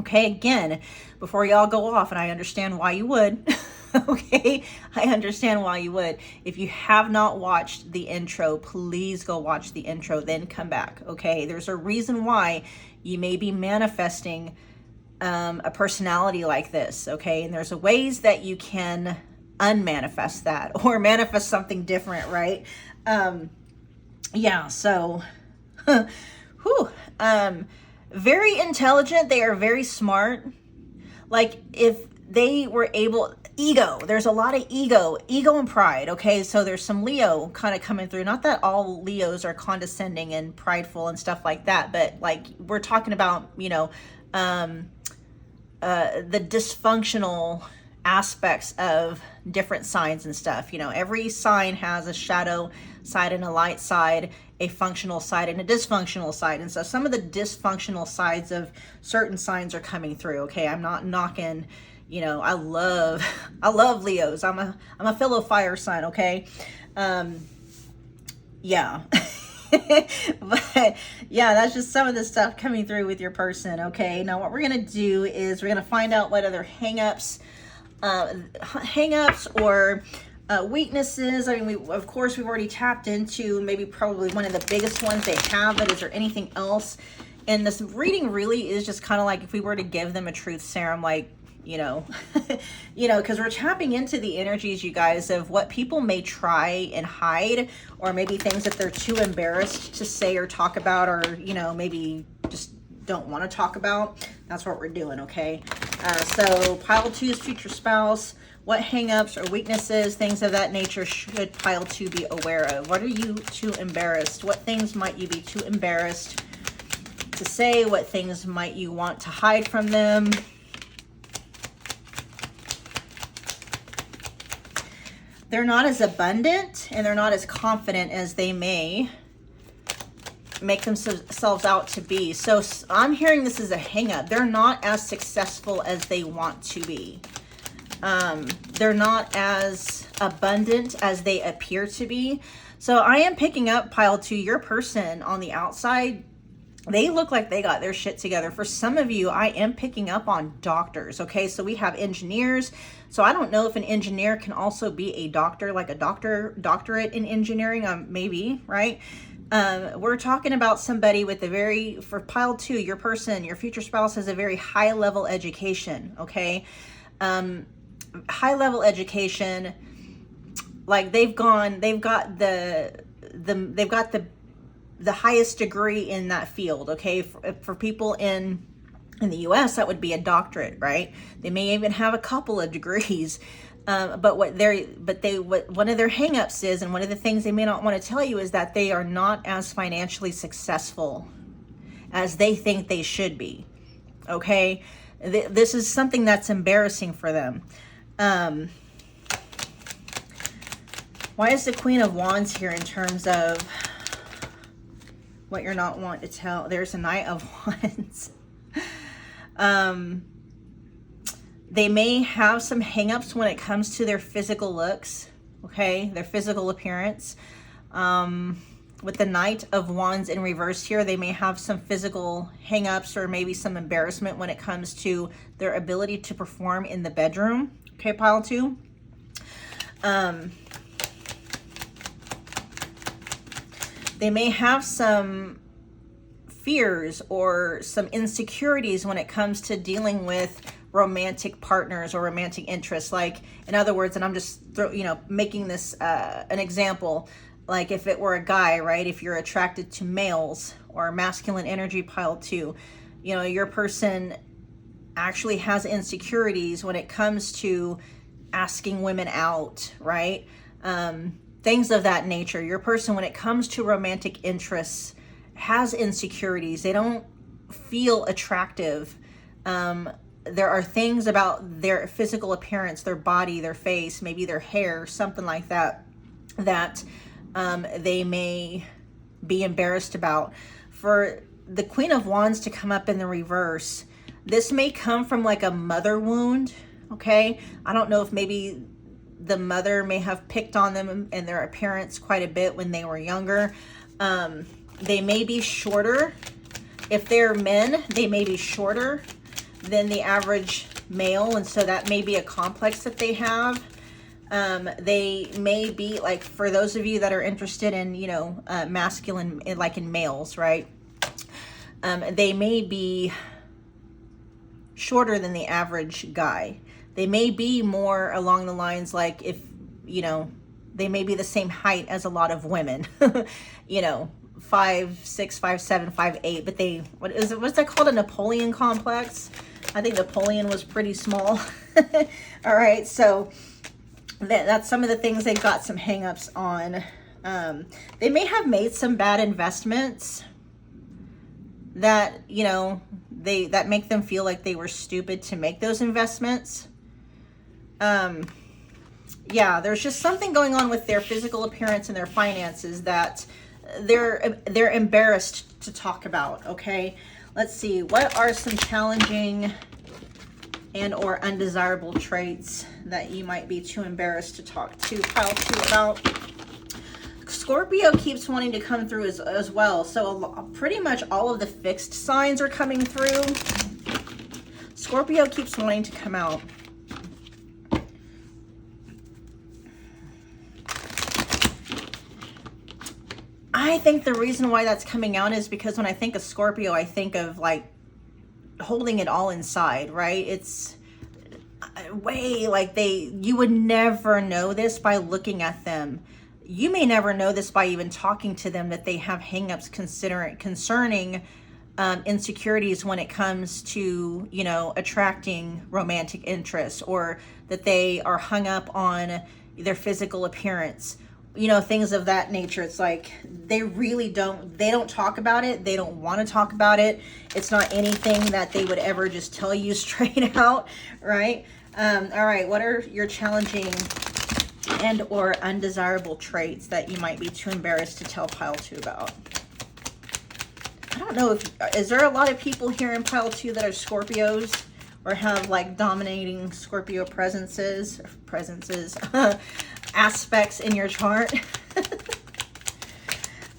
Okay, again, before y'all go off, and I understand why you would, okay? I understand why you would. If you have not watched the intro, please go watch the intro, then come back, okay? There's a reason why you may be manifesting a personality like this, okay? And there's ways that you can unmanifest that or manifest something different, right? Yeah, so, very intelligent. They are very smart. Like, if they were able, there's a lot of ego and pride, okay? So there's some Leo kind of coming through. Not that all Leos are condescending and prideful and stuff like that, but like we're talking about, you know, the dysfunctional aspects of different signs and stuff. You know, every sign has a shadow side and a light side, a functional side and a dysfunctional side. And so some of the dysfunctional sides of certain signs are coming through. Okay, I'm not knocking, you know, I love Leos. I'm a fellow fire sign, okay? Yeah. But yeah, that's just some of the stuff coming through with your person, okay? Now what we're gonna do is we're gonna find out what other hang-ups or weaknesses. I mean, of course we've already tapped into maybe probably one of the biggest ones they have, but is there anything else? And this reading really is just kind of like if we were to give them a truth serum, like, you know, because we're tapping into the energies, you guys, of what people may try and hide, or maybe things that they're too embarrassed to say or talk about, or, you know, maybe just don't want to talk about. That's what we're doing, okay? So pile 2 is future spouse. What hang-ups or weaknesses, things of that nature, should pile 2 be aware of? What are you too embarrassed? What things might you be too embarrassed to say? What things might you want to hide from them? They're not as abundant and they're not as confident as they may make themselves out to be. So I'm hearing this is a hang up. They're not as successful as they want to be. They're not as abundant as they appear to be. So I am picking up, pile 2, your person on the outside, they look like they got their shit together. For some of you, I am picking up on doctors, okay? So we have engineers. So I don't know if an engineer can also be a doctor, like a doctorate in engineering, maybe, right? We're talking about somebody with for pile 2, your person, your future spouse has a very high level education, okay? High level education, like they've got the highest degree in that field, okay? For people in the US, that would be a doctorate, right? They may even have a couple of degrees. But one of their hangups is, and one of the things they may not want to tell you, is that they are not as financially successful as they think they should be, okay? This is something that's embarrassing for them. Why is the Queen of Wands here in terms of what you're not wanting to tell? There's a Knight of Wands. They may have some hangups when it comes to their physical looks, okay? Their physical appearance. With the Knight of Wands in reverse here, they may have some physical hangups or maybe some embarrassment when it comes to their ability to perform in the bedroom, okay, pile 2. They may have some fears or some insecurities when it comes to dealing with romantic partners or romantic interests. Like, in other words, and I'm just making this an example, like if it were a guy, right? If you're attracted to males or masculine energy, pile 2, your person actually has insecurities when it comes to asking women out, right? Things of that nature. Your person, when it comes to romantic interests, has insecurities. They don't feel attractive. There are things about their physical appearance, their body, their face, maybe their hair, something like that, that they may be embarrassed about. For the Queen of Wands to come up in the reverse, this may come from like a mother wound, okay? I don't know if maybe the mother may have picked on them and their appearance quite a bit when they were younger. They may be shorter. If they're men, they may be shorter than the average male, and so that may be a complex that they have. They may be, like, for those of you that are interested in, masculine, like in males, right? They may be shorter than the average guy. They may be more along the lines, like, if, they may be the same height as a lot of women, 5'6", 5'7", 5'8", but what's that called, a Napoleon complex? I think Napoleon was pretty small. All right, so that's some of the things they've got some hangups on. They may have made some bad investments that, that make them feel like they were stupid to make those investments. Yeah, there's just something going on with their physical appearance and their finances that they're embarrassed to talk about, okay? Let's see, what are some challenging and or undesirable traits that you might be too embarrassed to talk to pile 2 about? Scorpio keeps wanting to come through as well. So pretty much all of the fixed signs are coming through. Scorpio keeps wanting to come out. I think the reason why that's coming out is because when I think of Scorpio, I think of like holding it all inside, right? It's way like you would never know this by looking at them. You may never know this by even talking to them, that they have hangups concerning insecurities when it comes to, attracting romantic interest, or that they are hung up on their physical appearance. Things of that nature. It's like they don't talk about it. They don't want to talk about it. It's not anything that they would ever just tell you straight out, right? All right, what are your challenging and or undesirable traits that you might be too embarrassed to tell pile 2 about? don't know if, is there a lot of people here in pile 2 that are Scorpios or have like dominating Scorpio presences, aspects in your chart?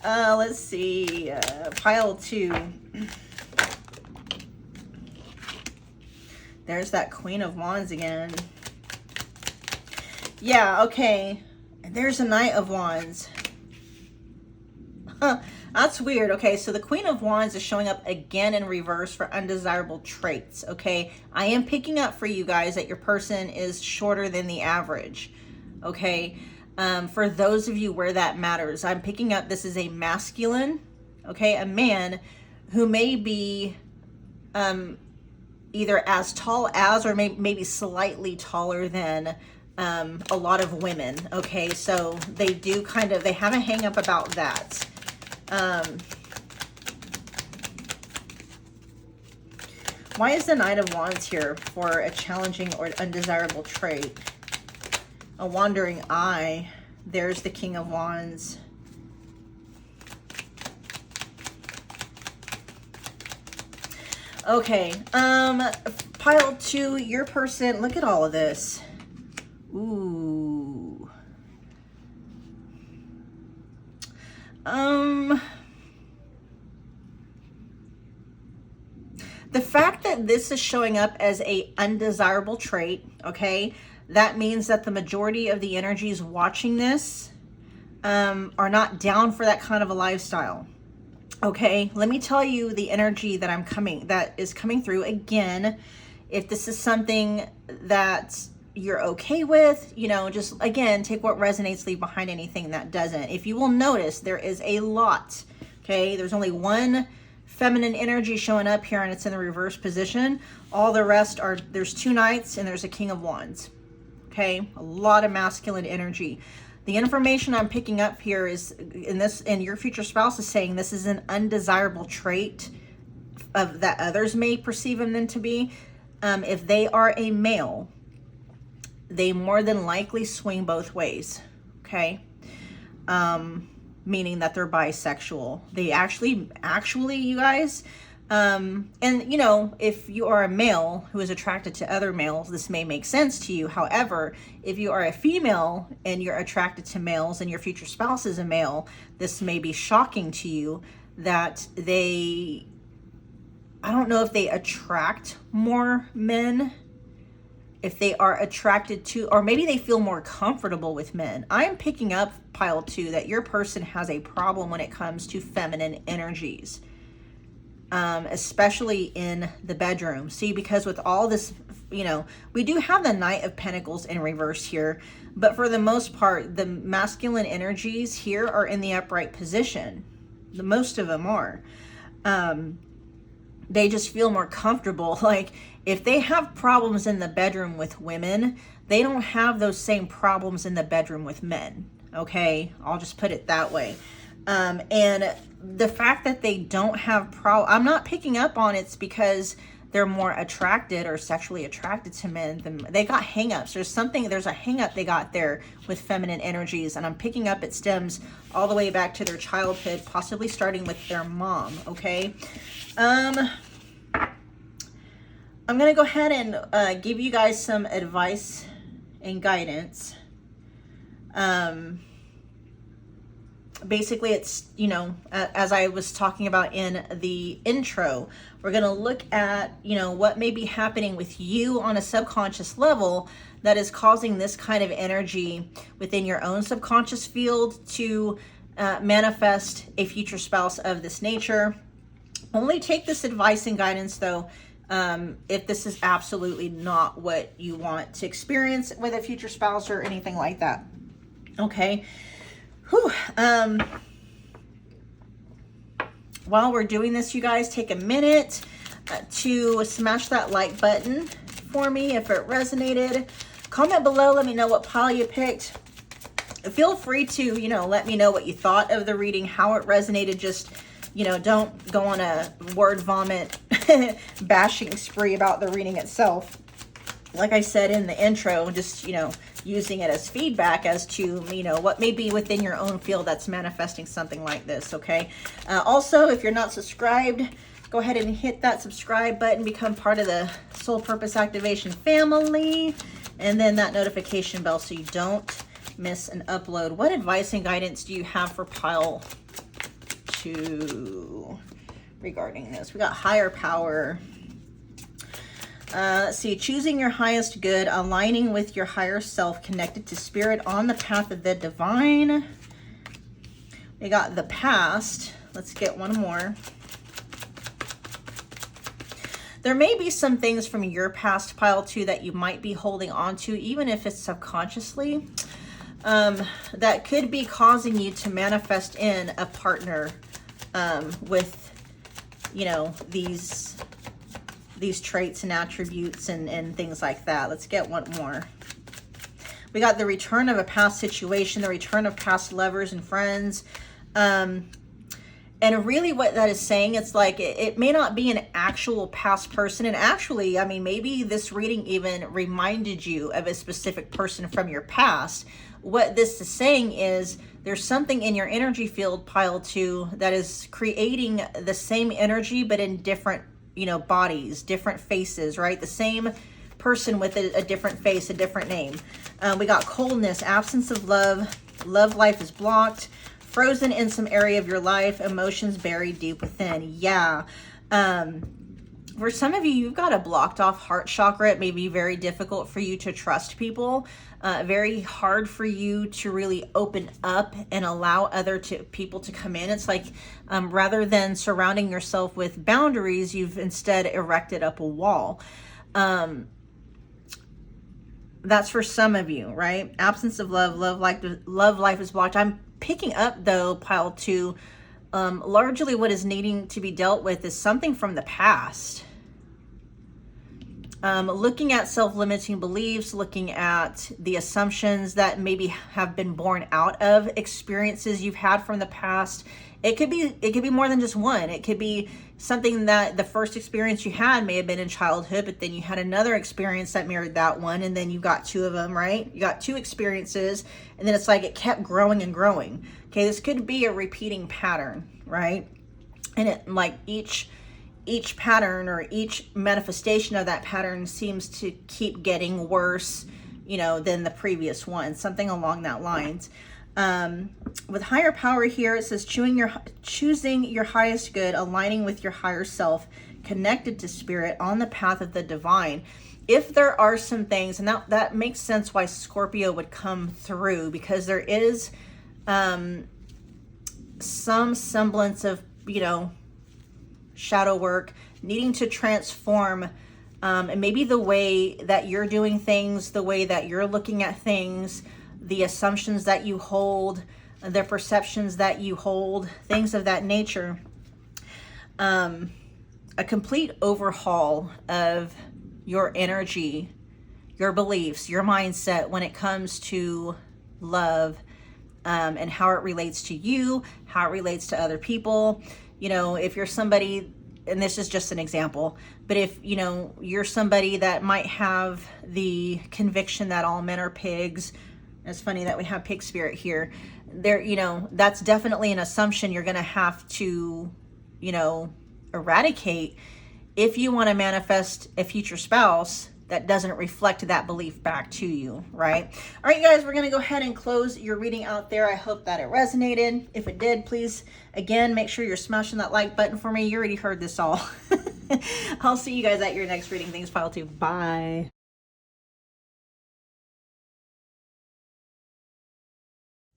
Let's see, pile 2. There's that Queen of Wands again. Yeah, okay. There's a Knight of Wands. Huh, that's weird. Okay, so the Queen of Wands is showing up again in reverse for undesirable traits, okay? I am picking up for you guys that your person is shorter than the average, okay? For those of you where that matters, I'm picking up this is a masculine, okay? A man who may be either as tall as or maybe slightly taller than a lot of women, okay? So they do kind of, they have a hang up about that. Why is the Knight of Wands here for a challenging or undesirable trait? A wandering eye. There's the King of Wands. Okay, pile 2, your person, look at all of this. Ooh. The fact that this is showing up as a undesirable trait, okay, that means that the majority of the energies watching this are not down for that kind of a lifestyle. Okay, let me tell you the energy that is coming through again. If this is something that you're okay with, you know, just again, take what resonates, leave behind anything that doesn't. If you will notice, there is a lot, okay? There's only one feminine energy showing up here and it's in the reverse position. All the rest are, there's 2 Knights and there's a King of Wands, okay? A lot of masculine energy. The information I'm picking up here is and your future spouse is saying this is an undesirable trait of that others may perceive them to be. If they are a male, they more than likely swing both ways, okay? Meaning that they're bisexual. They actually, you guys, and you know, if you are a male who is attracted to other males, this may make sense to you. However, if you are a female and you're attracted to males and your future spouse is a male, this may be shocking to you that I don't know if they attract more men, if they are attracted to, or maybe they feel more comfortable with men. I am picking up, pile 2, that your person has a problem when it comes to feminine energies, especially in the bedroom. See, because with all this, you know, we do have the Knight of Pentacles in reverse here, but for the most part, the masculine energies here are in the upright position. The most of them are. They just feel more comfortable. Like, if they have problems in the bedroom with women, they don't have those same problems in the bedroom with men, okay? I'll just put it that way. And the fact that they don't have I'm not picking up on it's because they're more attracted or sexually attracted to men than they got hang-ups. There's a hang-up they got there with feminine energies, and I'm picking up it stems all the way back to their childhood, possibly starting with their mom, okay? I'm going to go ahead and give you guys some advice and guidance. Basically, it's, you know, as I was talking about in the intro, we're going to look at, you know, what may be happening with you on a subconscious level that is causing this kind of energy within your own subconscious field to manifest a future spouse of this nature. Only take this advice and guidance, though, if this is absolutely not what you want to experience with a future spouse or anything like that. Okay. Whew. While we're doing this, you guys, take a minute to smash that like button for me if it resonated. Comment below, let me know what pile you picked. Feel free to, you know, let me know what you thought of the reading, how it resonated. Just, you know, don't go on a word vomit bashing spree about the reading itself. Like I said in the intro, just, you know, using it as feedback as to, you know, what may be within your own field that's manifesting something like this, okay? Also, if you're not subscribed, go ahead and hit that subscribe button, become part of the Soul Purpose Activation family, and then that notification bell so you don't miss an upload. What advice and guidance do you have for pile 2 regarding this? We got higher power. Let's see, choosing your highest good, aligning with your higher self, connected to spirit, on the path of the divine. We got the past. Let's get one more. There may be some things from your past, pile 2, that you might be holding on to, even if it's subconsciously, that could be causing you to manifest in a partner with, you know, these traits and attributes and things like that. Let's get one more. We got the return of a past situation, the return of past lovers and friends. And really what that is saying, it's like it may not be an actual past person. And actually, I mean, maybe this reading even reminded you of a specific person from your past. What this is saying is there's something in your energy field, pile 2, that is creating the same energy, but in different, you know, bodies, different faces, right? The same person with a different face, a different name. We got coldness, absence of love, love life is blocked, frozen in some area of your life, emotions buried deep within. Yeah. For some of you, you've got a blocked off heart chakra. It may be very difficult for you to trust people, very hard for you to really open up and allow other people to come in. It's like rather than surrounding yourself with boundaries, you've instead erected up a wall. That's for some of you, right? Absence of love, love life is blocked. I'm picking up though, pile 2, largely what is needing to be dealt with is something from the past. Looking at self-limiting beliefs, looking at the assumptions that maybe have been born out of experiences you've had from the past. It could be more than just one. It could be something that the first experience you had may have been in childhood, but then you had another experience that mirrored that one, and then you got 2 of them, right? You got 2 experiences, and then it's like it kept growing and growing. Okay, this could be a repeating pattern, right? And it, like each pattern or each manifestation of that pattern seems to keep getting worse, you know, than the previous one, something along that lines. With higher power here, it says choosing your highest good, aligning with your higher self, connected to spirit, on the path of the divine. If there are some things, and that makes sense why Scorpio would come through, because there is some semblance of, you know, shadow work needing to transform, and maybe the way that you're doing things, the way that you're looking at things, the assumptions that you hold, the perceptions that you hold, things of that nature. A complete overhaul of your energy, your beliefs, your mindset when it comes to love, and how it relates to you, how it relates to other people. You know, if you're somebody, and this is just an example, but if, you know, you're somebody that might have the conviction that all men are pigs. It's funny that we have pig spirit here. There, you know, that's definitely an assumption you're going to have to, you know, eradicate if you want to manifest a future spouse that doesn't reflect that belief back to you, right? All right, you guys, we're going to go ahead and close your reading out there. I hope that it resonated. If it did, please, again, make sure you're smashing that like button for me. You already heard this all. I'll see you guys at your next reading. Thanks, pile 2. Bye.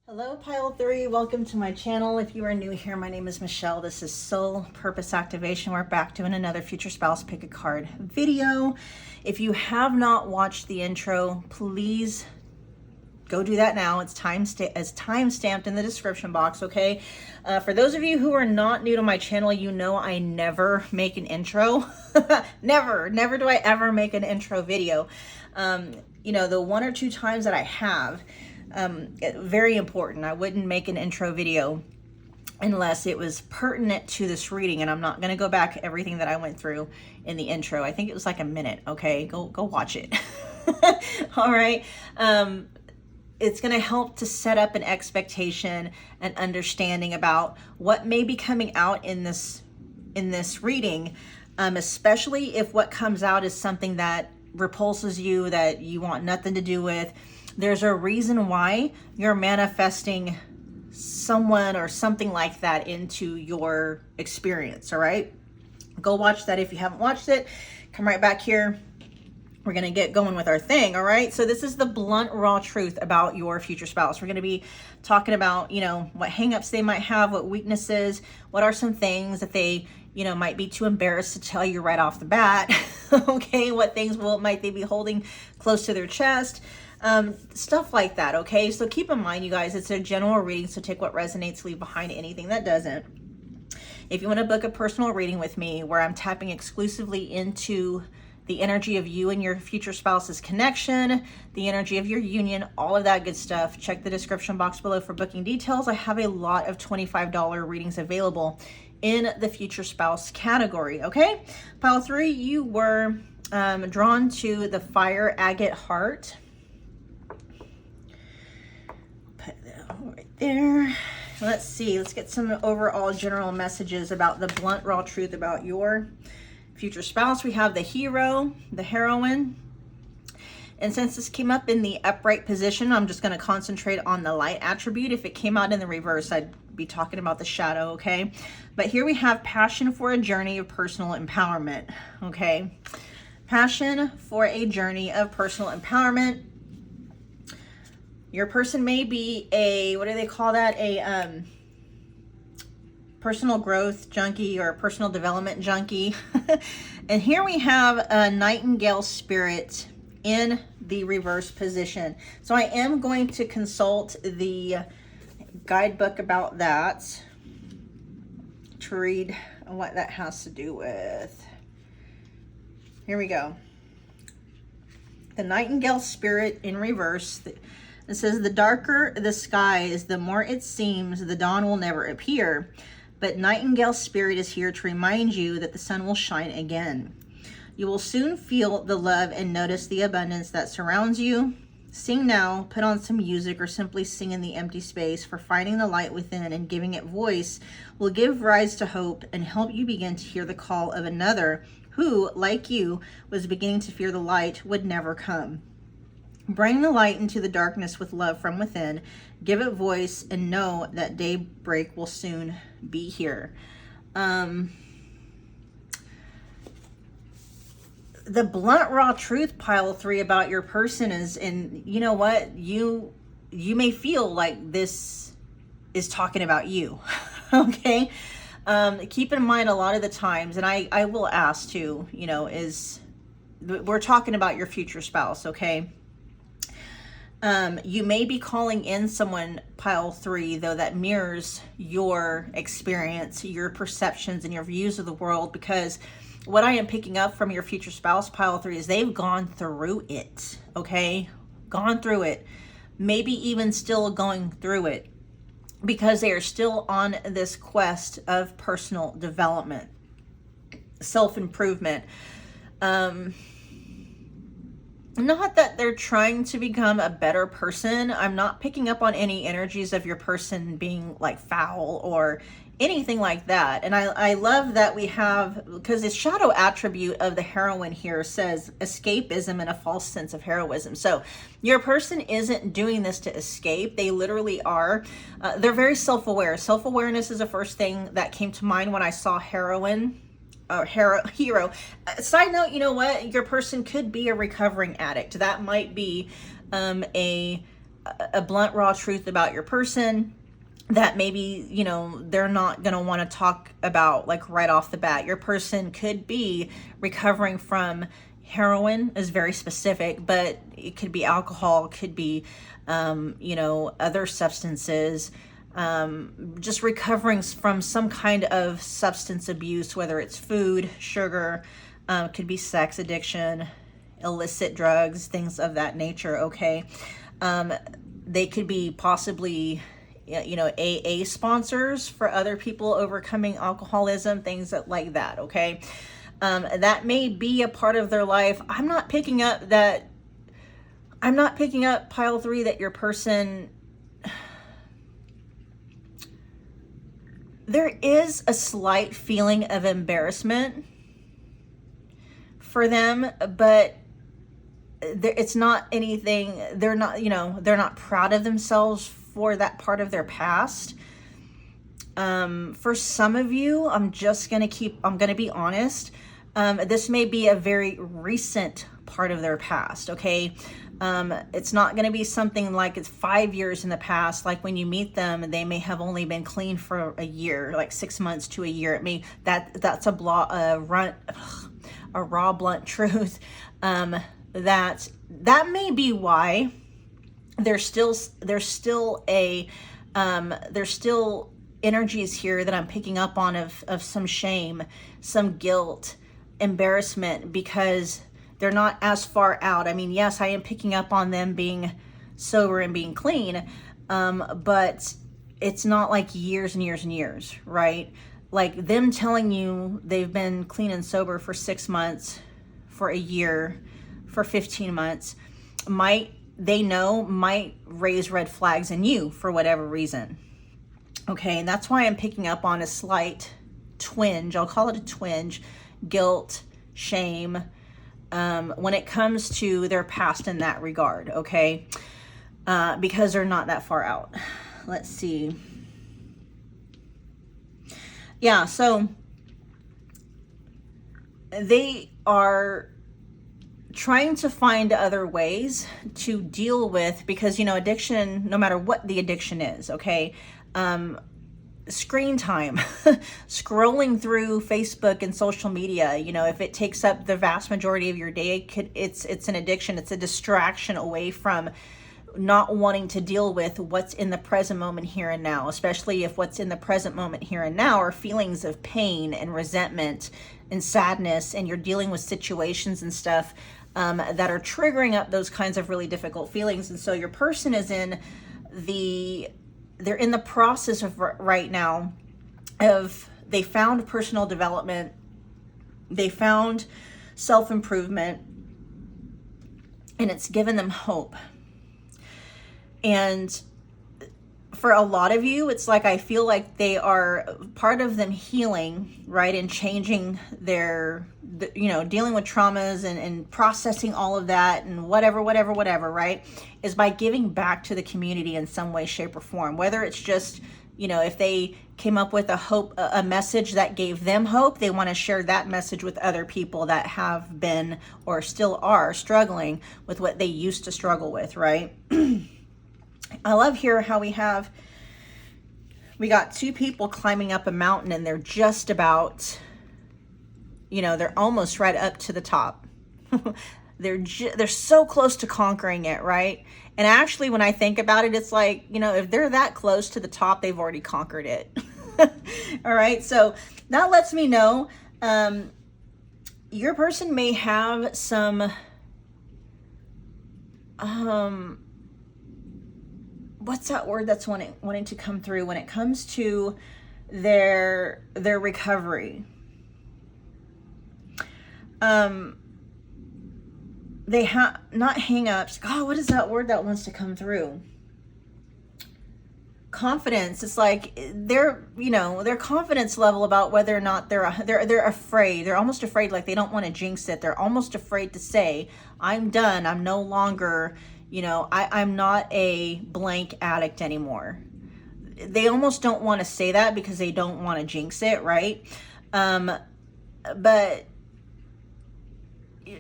Hello, pile 3. Welcome to my channel. If you are new here, my name is Michelle. This is Soul Purpose Activation. We're back doing another future spouse pick a card video. If you have not watched the intro, please go do that now. It's time-stamped in the description box, okay? For those of you who are not new to my channel, you know I never make an intro. Never do I ever make an intro video. You know, the 1 or 2 times that I have, very important. I wouldn't make an intro video unless it was pertinent to this reading, and I'm not going to go back everything that I went through in the intro. I think it was like a minute. Okay, go watch it. All right. it's going to help to set up an expectation and understanding about what may be coming out in this reading, especially if what comes out is something that repulses you, that you want nothing to do with. There's a reason why you're manifesting someone or something like that into your experience. All right, go watch that if you haven't watched it. Come right back here. We're going to get going with our thing. All right. So this is the blunt, raw truth about your future spouse. We're going to be talking about, you know, what hangups they might have, what weaknesses, what are some things that they, you know, might be too embarrassed to tell you right off the bat. Okay. What things might they be holding close to their chest? Stuff like that. Okay. So keep in mind, you guys, it's a general reading. So take what resonates, leave behind anything that doesn't. If you want to book a personal reading with me where I'm tapping exclusively into the energy of you and your future spouse's connection, the energy of your union, all of that good stuff, check the description box below for booking details. I have a lot of $25 readings available in the future spouse category. Okay, pile 3, you were drawn to the fire agate heart. Put that right there. Let's see, let's get some overall general messages about the blunt, raw truth about your future spouse. We have the hero, the heroine. And since this came up in the upright position, I'm just going to concentrate on the light attribute. If it came out in the reverse, I'd be talking about the shadow, okay? But here we have passion for a journey of personal empowerment, okay? Passion for a journey of personal empowerment. Your person may be a, what do they call that? A personal growth junkie or personal development junkie. And here we have a nightingale spirit in the reverse position. So I am going to consult the guidebook about that to read what that has to do with. Here we go. The nightingale spirit in reverse. It says, the darker the sky is, the more it seems the dawn will never appear. But nightingale spirit is here to remind you that the sun will shine again. You will soon feel the love and notice the abundance that surrounds you. Sing now, put on some music, or simply sing in the empty space, for finding the light within and giving it voice will give rise to hope and help you begin to hear the call of another who, like you, was beginning to fear the light would never come. Bring the light into the darkness with love from within. Give it voice and know that daybreak will soon be here. The blunt, raw truth, pile 3, about your person is, and you know what? You may feel like this is talking about you, okay? Keep in mind, a lot of the times, and I will ask too, you know, we're talking about your future spouse, okay? You may be calling in someone, pile 3, though, that mirrors your experience, your perceptions, and your views of the world, because what I am picking up from your future spouse, pile 3, is they've gone through it, okay? Gone through it. Maybe even still going through it, because they are still on this quest of personal development, self-improvement. Not that they're trying to become a better person. I'm not picking up on any energies of your person being like foul or anything like that. And I love that we have, because the shadow attribute of the heroine here says escapism and a false sense of heroism. So your person isn't doing this to escape. They literally are. They're very self-aware. Self-awareness is the first thing that came to mind when I saw heroine. Or hero. Side note, you know what? Your person could be a recovering addict. That might be a blunt, raw truth about your person that maybe, you know, they're not going to want to talk about like right off the bat. Your person could be recovering from heroin, is very specific, but it could be alcohol, could be, you know, other substances. Just recovering from some kind of substance abuse, whether it's food, sugar, could be sex addiction, illicit drugs, things of that nature, okay? They could be possibly, you know, AA sponsors for other people overcoming alcoholism, things like that, okay? That may be a part of their life. I'm not picking up that I'm not picking up, pile 3, that your person, there is a slight feeling of embarrassment for them, but it's not anything, they're not, you know, they're not proud of themselves for that part of their past. For some of you, I'm going to be honest. This may be a very recent part of their past. Okay. It's not going to be something like it's 5 years in the past. Like when you meet them, they may have only been clean for a year, like 6 months to a year. It may, that's a raw, blunt truth. That may be why there's still energies here that I'm picking up on of some shame, some guilt, embarrassment, because they're not as far out. I mean, yes, I am picking up on them being sober and being clean, but it's not like years and years and years, right? Like them telling you they've been clean and sober for 6 months, for a year, for 15 months, might raise red flags in you for whatever reason. Okay, and that's why I'm picking up on a slight twinge, I'll call it a twinge, guilt, shame, when it comes to their past in that regard, okay? Because they're not that far out. Let's see. Yeah, so they are trying to find other ways to deal with, because, you know, addiction, no matter what the addiction is, okay? Screen time, scrolling through Facebook and social media, you know, if it takes up the vast majority of your day, it's an addiction. It's a distraction away from not wanting to deal with what's in the present moment here and now, especially if what's in the present moment here and now are feelings of pain and resentment and sadness, and you're dealing with situations and stuff that are triggering up those kinds of really difficult feelings. And so your person is they're in the process of right now of, they found personal development, they found self-improvement, and it's given them hope. And for a lot of you, it's like, I feel like they are part of them healing, right? And changing you know, dealing with traumas and processing all of that and whatever, right? Is by giving back to the community in some way, shape, or form. Whether it's just, you know, if they came up with a message that gave them hope, they want to share that message with other people that have been or still are struggling with what they used to struggle with, right? I love here how we got 2 people climbing up a mountain, and they're just about, you know, they're almost right up to the top. They're so close to conquering it, right? And actually, when I think about it, it's like, you know, if they're that close to the top, they've already conquered it. All right, so that lets me know your person may have some what's that word that's wanting to come through when it comes to their recovery? They have not hang-ups. God, what is that word that wants to come through? Confidence. It's like their confidence level about whether or not they're afraid. They're almost afraid, like they don't want to jinx it. They're almost afraid to say, I'm done. I'm no longer, you know, I'm not a blank addict anymore. They almost don't want to say that because they don't want to jinx it, right? But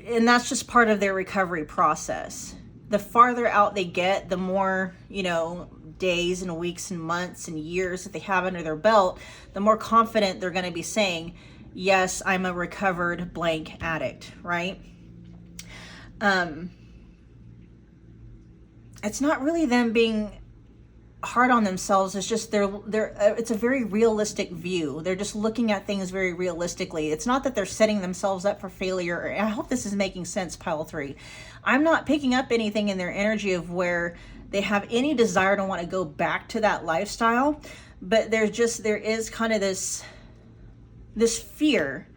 and that's just part of their recovery process. The farther out they get, the more, you know, days and weeks and months and years that they have under their belt, the more confident they're going to be saying, yes, I'm a recovered blank addict, right? It's not really them being hard on themselves. It's just it's a very realistic view. They're just looking at things very realistically. It's not that they're setting themselves up for failure. I hope this is making sense, pile 3. I'm not picking up anything in their energy of where they have any desire to want to go back to that lifestyle, but there is kind of this fear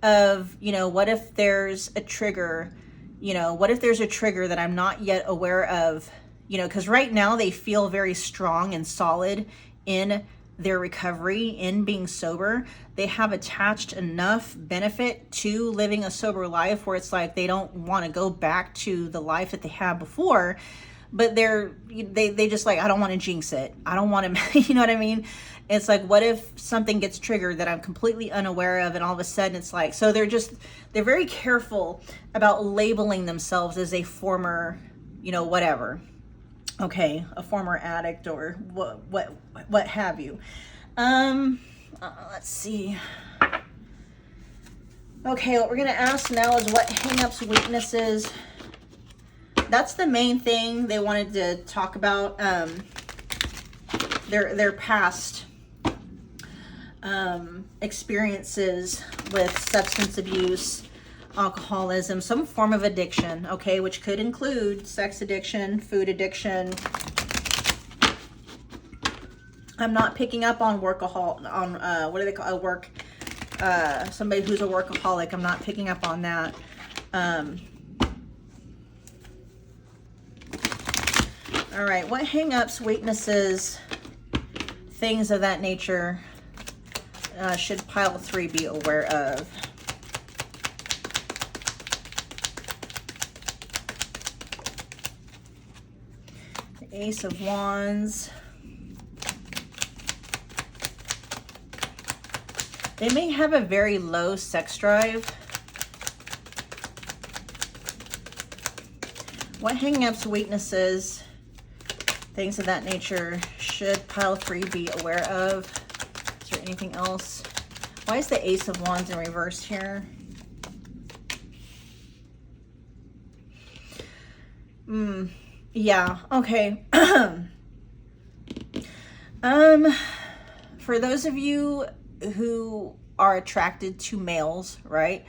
of, you know, what if there's a trigger You know, what if there's a trigger that I'm not yet aware of? You know, because right now they feel very strong and solid in their recovery, in being sober. They have attached enough benefit to living a sober life where it's like they don't want to go back to the life that they had before, but they just like, I don't want to jinx it. I don't want to, you know what I mean? It's like, what if something gets triggered that I'm completely unaware of, and all of a sudden it's like, so they're very careful about labeling themselves as a former, you know, whatever. Okay, a former addict or what have you. Let's see. Okay, what we're gonna ask now is what hangups, weaknesses. That's the main thing they wanted to talk about. Their past experiences with substance abuse, alcoholism, some form of addiction, okay, which could include sex addiction, food addiction. I'm not picking up on what do they call somebody who's a workaholic. I'm not picking up on that. All right, what hang-ups, weaknesses, things of that nature should pile 3 be aware of? The Ace of Wands. They may have a very low sex drive. What hang-ups, weaknesses, things of that nature should pile 3 be aware of? Is there anything else? Why is the Ace of Wands in reverse here? Yeah, okay. For those of you who are attracted to males, right?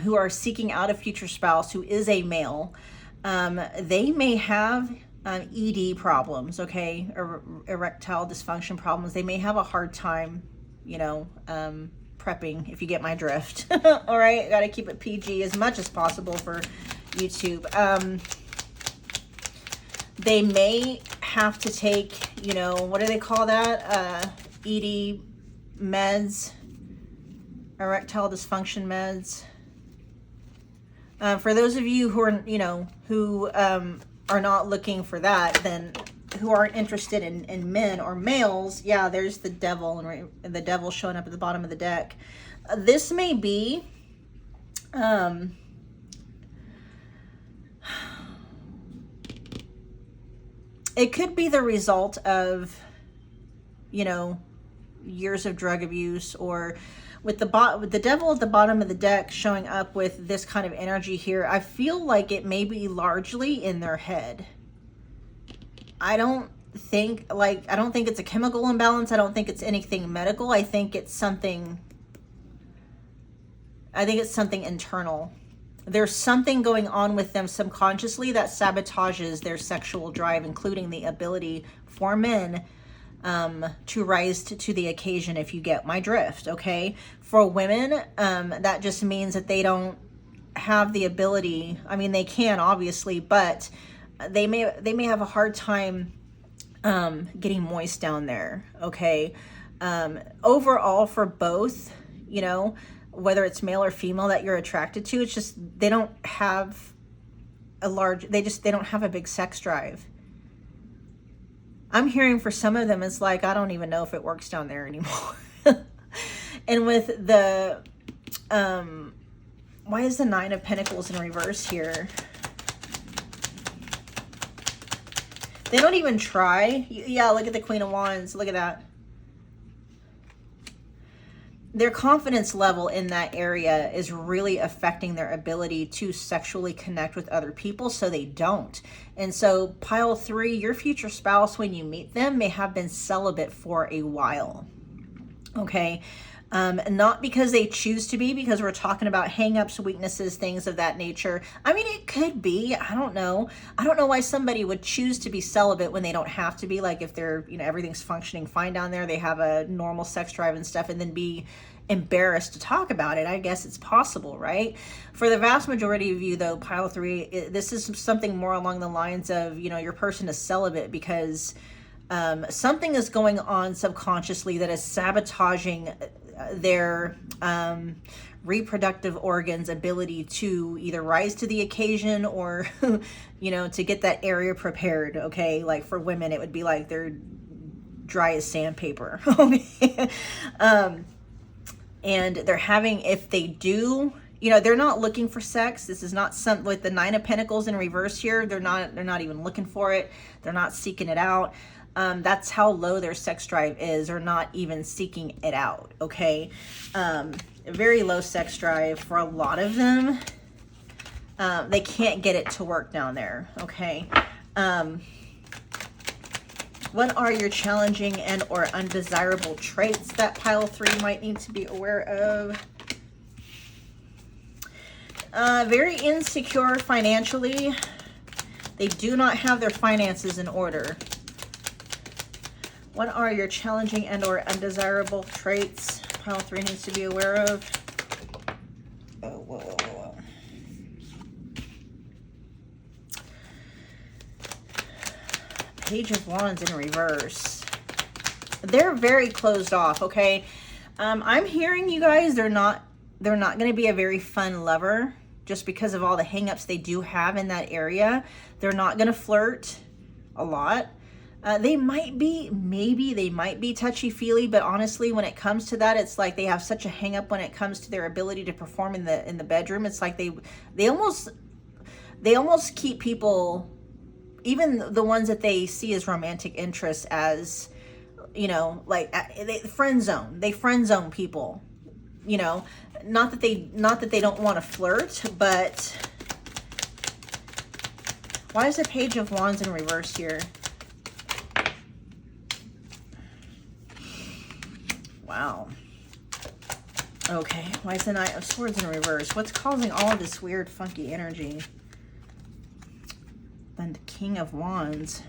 Who are seeking out a future spouse who is a male, they may have ED problems, okay? Erectile dysfunction problems. They may have a hard time, you know, prepping, if you get my drift. All right, got to keep it PG as much as possible for YouTube. They may have to take, you know, what do they call that? ED meds, erectile dysfunction meds. For those of you who are, you know, who are not looking for that, then who aren't interested in men or males, yeah, there's the devil, and the devil showing up at the bottom of the deck. This may be it could be the result of, you know, years of drug abuse, or with the devil at the bottom of the deck showing up with this kind of energy here. I feel like it may be largely in their head. I don't think it's a chemical imbalance. I don't think it's anything medical. I think it's something internal. There's something going on with them subconsciously that sabotages their sexual drive, including the ability for men to rise to the occasion, if you get my drift, okay? For women, that just means that they don't have the ability. I mean, they can, obviously, but they may have a hard time getting moist down there, okay? Overall, for both, you know, whether it's male or female that you're attracted to, it's just they don't have they don't have a big sex drive. I'm hearing for some of them, it's like, I don't even know if it works down there anymore. And with the, why is the 9 of Pentacles in reverse here? They don't even try. Yeah, look at the Queen of Wands. Look at that. Their confidence level in that area is really affecting their ability to sexually connect with other people, so they don't. And so pile 3, your future spouse, when you meet them, may have been celibate for a while. Okay. Not because they choose to be, because we're talking about hangups, weaknesses, things of that nature. I mean, it could be, I don't know. I don't know why somebody would choose to be celibate when they don't have to be. Like if they're, you know, everything's functioning fine down there, they have a normal sex drive and stuff, and then be embarrassed to talk about it. I guess it's possible, right? For the vast majority of you though, pile 3, this is something more along the lines of, you know, your person is celibate because something is going on subconsciously that is sabotaging their reproductive organs' ability to either rise to the occasion or, you know, to get that area prepared. Okay, like for women, it would be like they're dry as sandpaper. Okay, and they're having, if they do, you know, they're not looking for sex. This is not some, with the 9 of Pentacles in reverse here. They're not even looking for it. They're not seeking it out. That's how low their sex drive is, or not even seeking it out. Okay, very low sex drive for a lot of them. They can't get it to work down there. Okay, what are your challenging and or undesirable traits that pile 3 might need to be aware of? Very insecure financially. They do not have their finances in order. What are your challenging and or undesirable traits pile 3 needs to be aware of? Oh, whoa, whoa, whoa. Page of Wands in reverse. They're very closed off, okay? I'm hearing you guys, they're not going to be a very fun lover just because of all the hangups they do have in that area. They're not going to flirt a lot. They might be, maybe they might be touchy-feely, but honestly, when it comes to that, it's like they have such a hang-up when it comes to their ability to perform in the bedroom. It's like they almost keep people, even the ones that they see as romantic interests, as, you know, like they friend zone people, you know, not that they don't want to flirt, but why is the Page of Wands in reverse here? Wow. Okay, why is the Knight of Swords in reverse? What's causing all of this weird, funky energy? Then the King of Wands.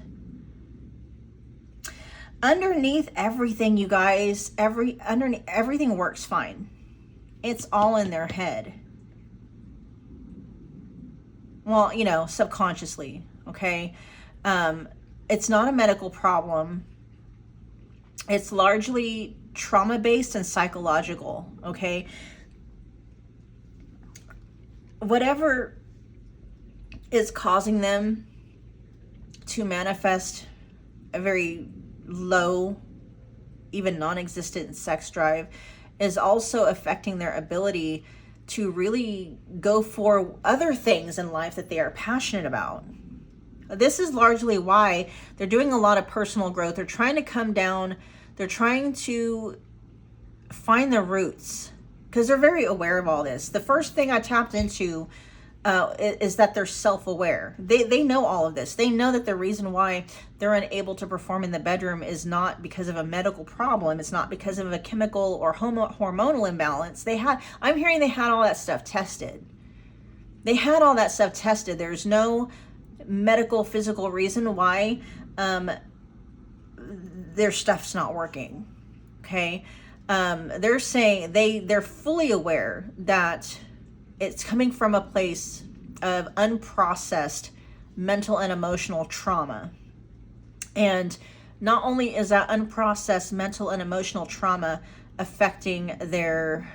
Underneath everything, you guys, everything works fine. It's all in their head. Well, you know, subconsciously, okay? It's not a medical problem. It's largely trauma-based and psychological, okay? Whatever is causing them to manifest a very low, even non-existent sex drive is also affecting their ability to really go for other things in life that they are passionate about. This is largely why they're doing a lot of personal growth. They're trying to come down. They're trying to find their roots because they're very aware of all this. The first thing I tapped into is that they're self-aware. They know all of this. They know that the reason why they're unable to perform in the bedroom is not because of a medical problem. It's not because of a chemical or hormonal imbalance. I'm hearing they had all that stuff tested. They had all that stuff tested. There's no medical, physical reason why their stuff's not working. Okay, they're saying they're fully aware that it's coming from a place of unprocessed mental and emotional trauma. And not only is that unprocessed mental and emotional trauma affecting their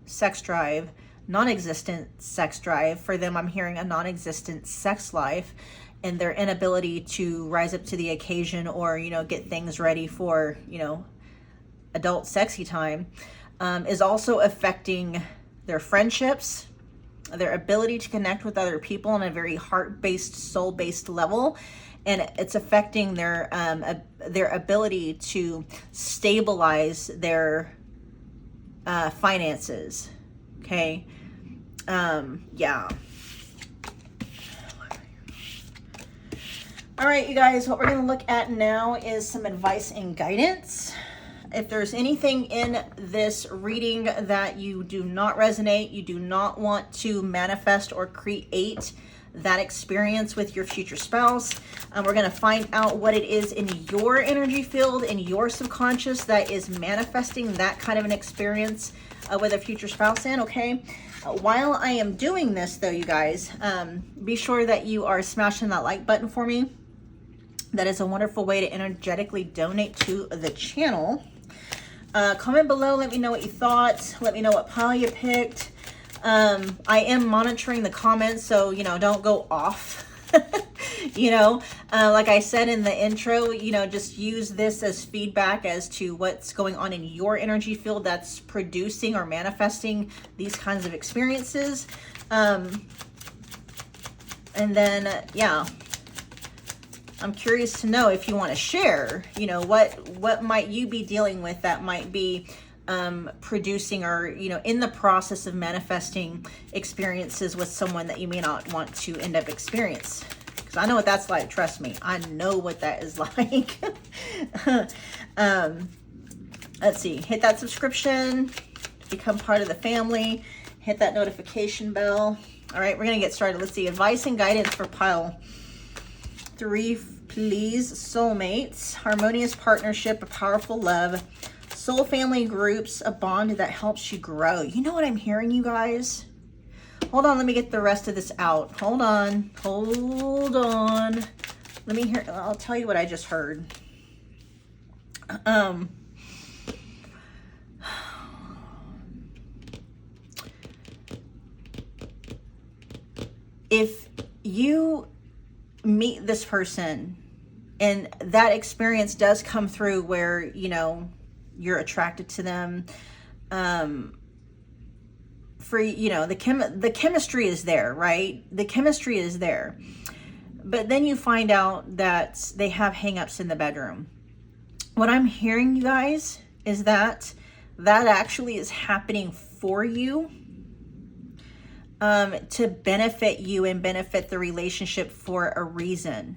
sex drive, non-existent sex drive, for them I'm hearing a non-existent sex life, and their inability to rise up to the occasion or, you know, get things ready for, you know, adult sexy time, is also affecting their friendships, their ability to connect with other people on a very heart-based, soul-based level, and it's affecting their ability to stabilize their finances. Okay, yeah. All right, you guys, what we're going to look at now is some advice and guidance If there's anything in this reading that you do not resonate, you do not want to manifest or create that experience with your future spouse, we're going to find out what it is in your energy field, in your subconscious, that is manifesting that kind of an experience with a future spouse in, okay? While I am doing this, though, you guys, be sure that you are smashing that like button for me. That is a wonderful way to energetically donate to the channel. Comment below, let me know what you thought. Let me know what pile you picked. I am monitoring the comments, so, you know, don't go off. You know, like I said in the intro, you know, just use this as feedback as to what's going on in your energy field that's producing or manifesting these kinds of experiences. And then, yeah, I'm curious to know if you want to share, you know, what might you be dealing with that might be producing or, you know, in the process of manifesting experiences with someone that you may not want to end up experience. Because I know what that's like. Trust me, I know what that is like. Let's see, hit that subscription, become part of the family, hit that notification bell. All right, we're gonna get started. Let's see, advice and guidance for pile 3, please. Soulmates, harmonious partnership, a powerful love, soul family groups, a bond that helps you grow. You know what I'm hearing, you guys? Hold on, let me get the rest of this out. Hold on. Let me hear, I'll tell you what I just heard. If you meet this person and that experience does come through where, you know, you're attracted to them, for, you know, the chemistry is there, right? The chemistry is there. But then you find out that they have hangups in the bedroom. What I'm hearing, you guys, is that actually is happening for you, to benefit you and benefit the relationship for a reason.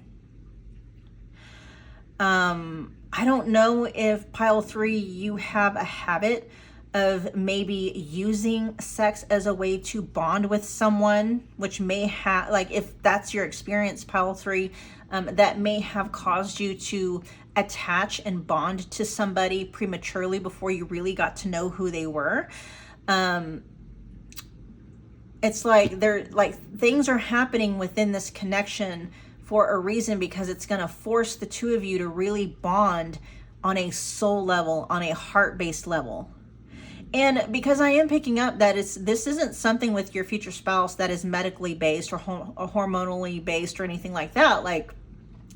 I don't know if pile 3, you have a habit of maybe using sex as a way to bond with someone, which may have, like, if that's your experience, pile 3, that may have caused you to attach and bond to somebody prematurely before you really got to know who they were. It's like things are happening within this connection for a reason, because it's going to force the two of you to really bond on a soul level, on a heart-based level. And because I am picking up that this isn't something with your future spouse that is medically based or hormonally based or anything like that. Like,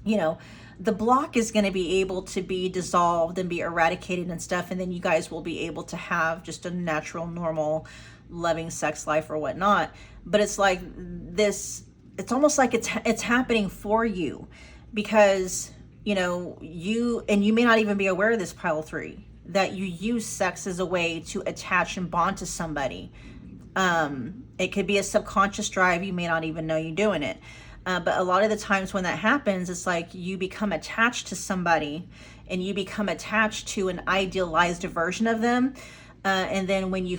you know, the block is going to be able to be dissolved and be eradicated and stuff, and then you guys will be able to have just a natural, normal, loving sex life or whatnot. But it's like this, it's almost like it's happening for you, because, you know, you may not even be aware of this, pile 3, that you use sex as a way to attach and bond to somebody. It could be a subconscious drive. You may not even know you're doing it. But a lot of the times when that happens, it's like you become attached to somebody, and you become attached to an idealized version of them. And then when you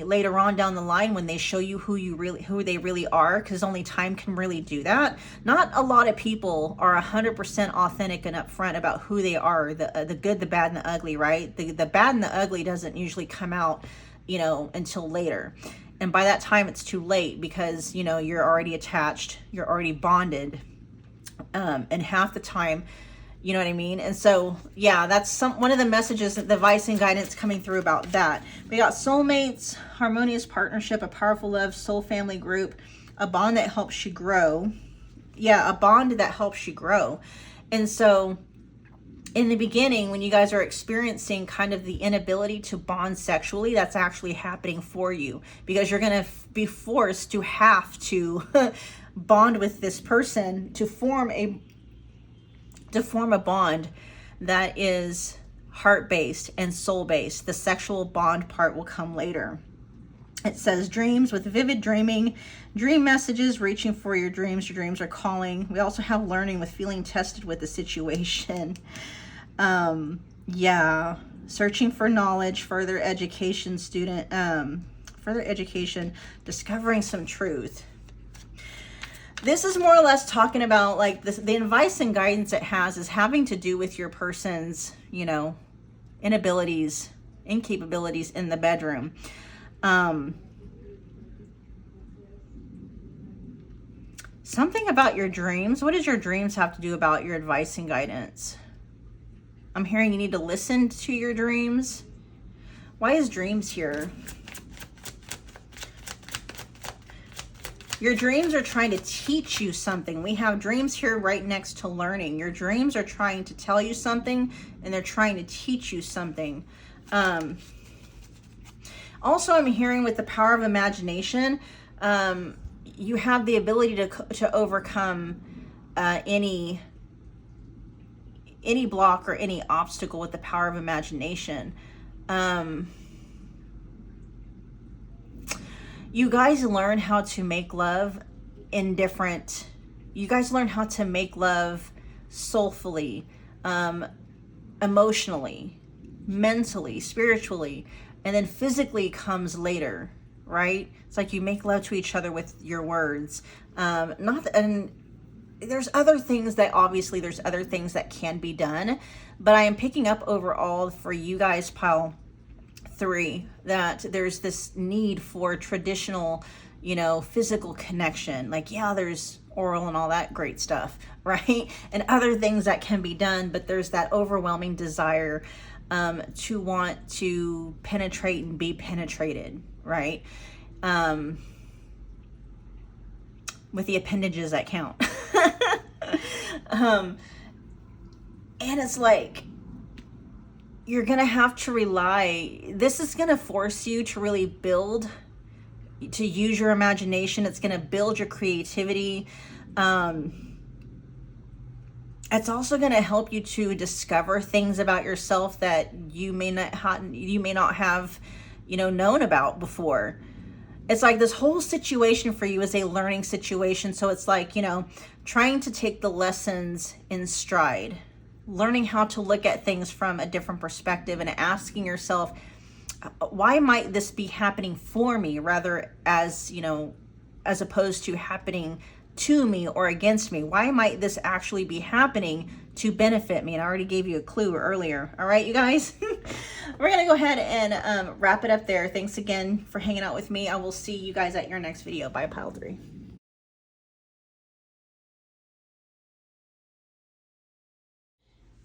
later on down the line, when they show you who they really are, because only time can really do that. Not a lot of people are 100% authentic and upfront about who they are, the good, the bad, and the ugly, right? The bad and the ugly doesn't usually come out, you know, until later. And by that time, it's too late, because, you know, you're already attached, you're already bonded, and half the time, you know what I mean? And so, yeah, that's one of the messages, the advice and guidance coming through about that. We got soulmates, harmonious partnership, a powerful love, soul family group, a bond that helps you grow. Yeah, a bond that helps you grow. And so in the beginning, when you guys are experiencing kind of the inability to bond sexually, that's actually happening for you, because you're going to be forced to have to bond with this person to form a bond that is heart-based and soul-based. The sexual bond part will come later. It says dreams with vivid dreaming, dream messages, reaching for your dreams are calling. We also have learning with feeling tested with the situation. Yeah, searching for knowledge, further education, discovering some truth. This is more or less talking about like this, the advice and guidance it has is having to do with your person's, you know, inabilities, incapabilities in the bedroom. Something about your dreams. What does your dreams have to do about your advice and guidance? I'm hearing you need to listen to your dreams. Why is dreams here? Your dreams are trying to teach you something. We have dreams here right next to learning. Your dreams are trying to tell you something, and they're trying to teach you something. Also, I'm hearing with the power of imagination, you have the ability to overcome any block or any obstacle with the power of imagination. You guys learn how to make love you guys learn how to make love soulfully, emotionally, mentally, spiritually, and then physically comes later, right? It's like you make love to each other with your words. And there's other things that obviously there's other things that can be done, but I am picking up overall for you guys, pile 3, that there's this need for traditional, you know, physical connection. Like, yeah, there's oral and all that great stuff, right? And other things that can be done, but there's that overwhelming desire to want to penetrate and be penetrated, right? With the appendages that count. And it's like, you're gonna have to rely, this is gonna force you to really build, to use your imagination. It's gonna build your creativity. It's also gonna help you to discover things about yourself that you may not have, you know, known about before. It's like this whole situation for you is a learning situation. So it's like, you know, trying to take the lessons in stride, learning how to look at things from a different perspective and asking yourself, why might this be happening for me, rather as, you know, as opposed to happening to me or against me? Why might this actually be happening to benefit me? And I already gave you a clue earlier. All right, you guys, we're gonna go ahead and wrap it up there. Thanks again for hanging out with me. I will see you guys at your next video. Bye, pile 3.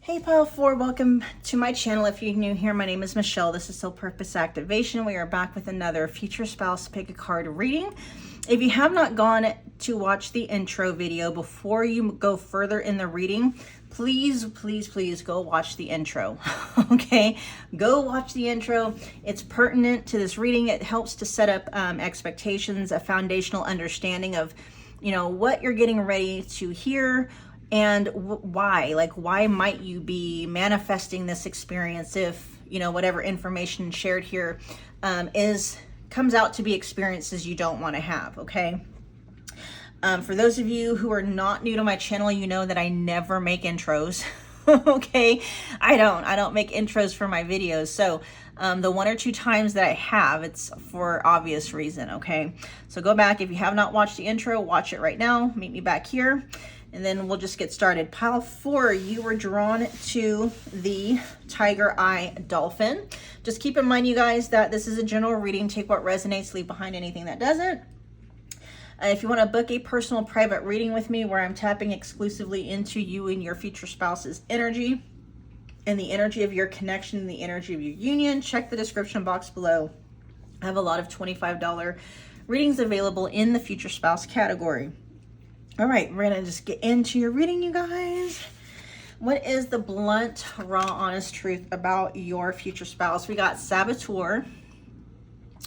Hey pile 4, welcome to my channel. If you're new here, my name is Michelle. This is Soul Purpose Activation. We are back with another future spouse pick a card reading. If you have not gone to watch the intro video before you go further in the reading, please go watch the intro. Okay, go watch the intro. It's pertinent to this reading. It helps to set up expectations, a foundational understanding of, you know, what you're getting ready to hear. And why might you be manifesting this experience if, you know, whatever information shared here comes out to be experiences you don't want to have, okay? For those of you who are not new to my channel, you know that I never make intros, okay? I don't make intros for my videos. So the 1 or 2 times that I have, it's for obvious reason, okay? So go back. If you have not watched the intro, watch it right now. Meet me back here. And then we'll just get started. Pile 4, you were drawn to the Tiger Eye Dolphin. Just keep in mind, you guys, that this is a general reading. Take what resonates, leave behind anything that doesn't. If you want to book a personal private reading with me where I'm tapping exclusively into you and your future spouse's energy and the energy of your connection and the energy of your union, check the description box below. I have a lot of $25 readings available in the future spouse category. All right, we're gonna just get into your reading, you guys. What is the blunt, raw, honest truth about your future spouse? We got Saboteur.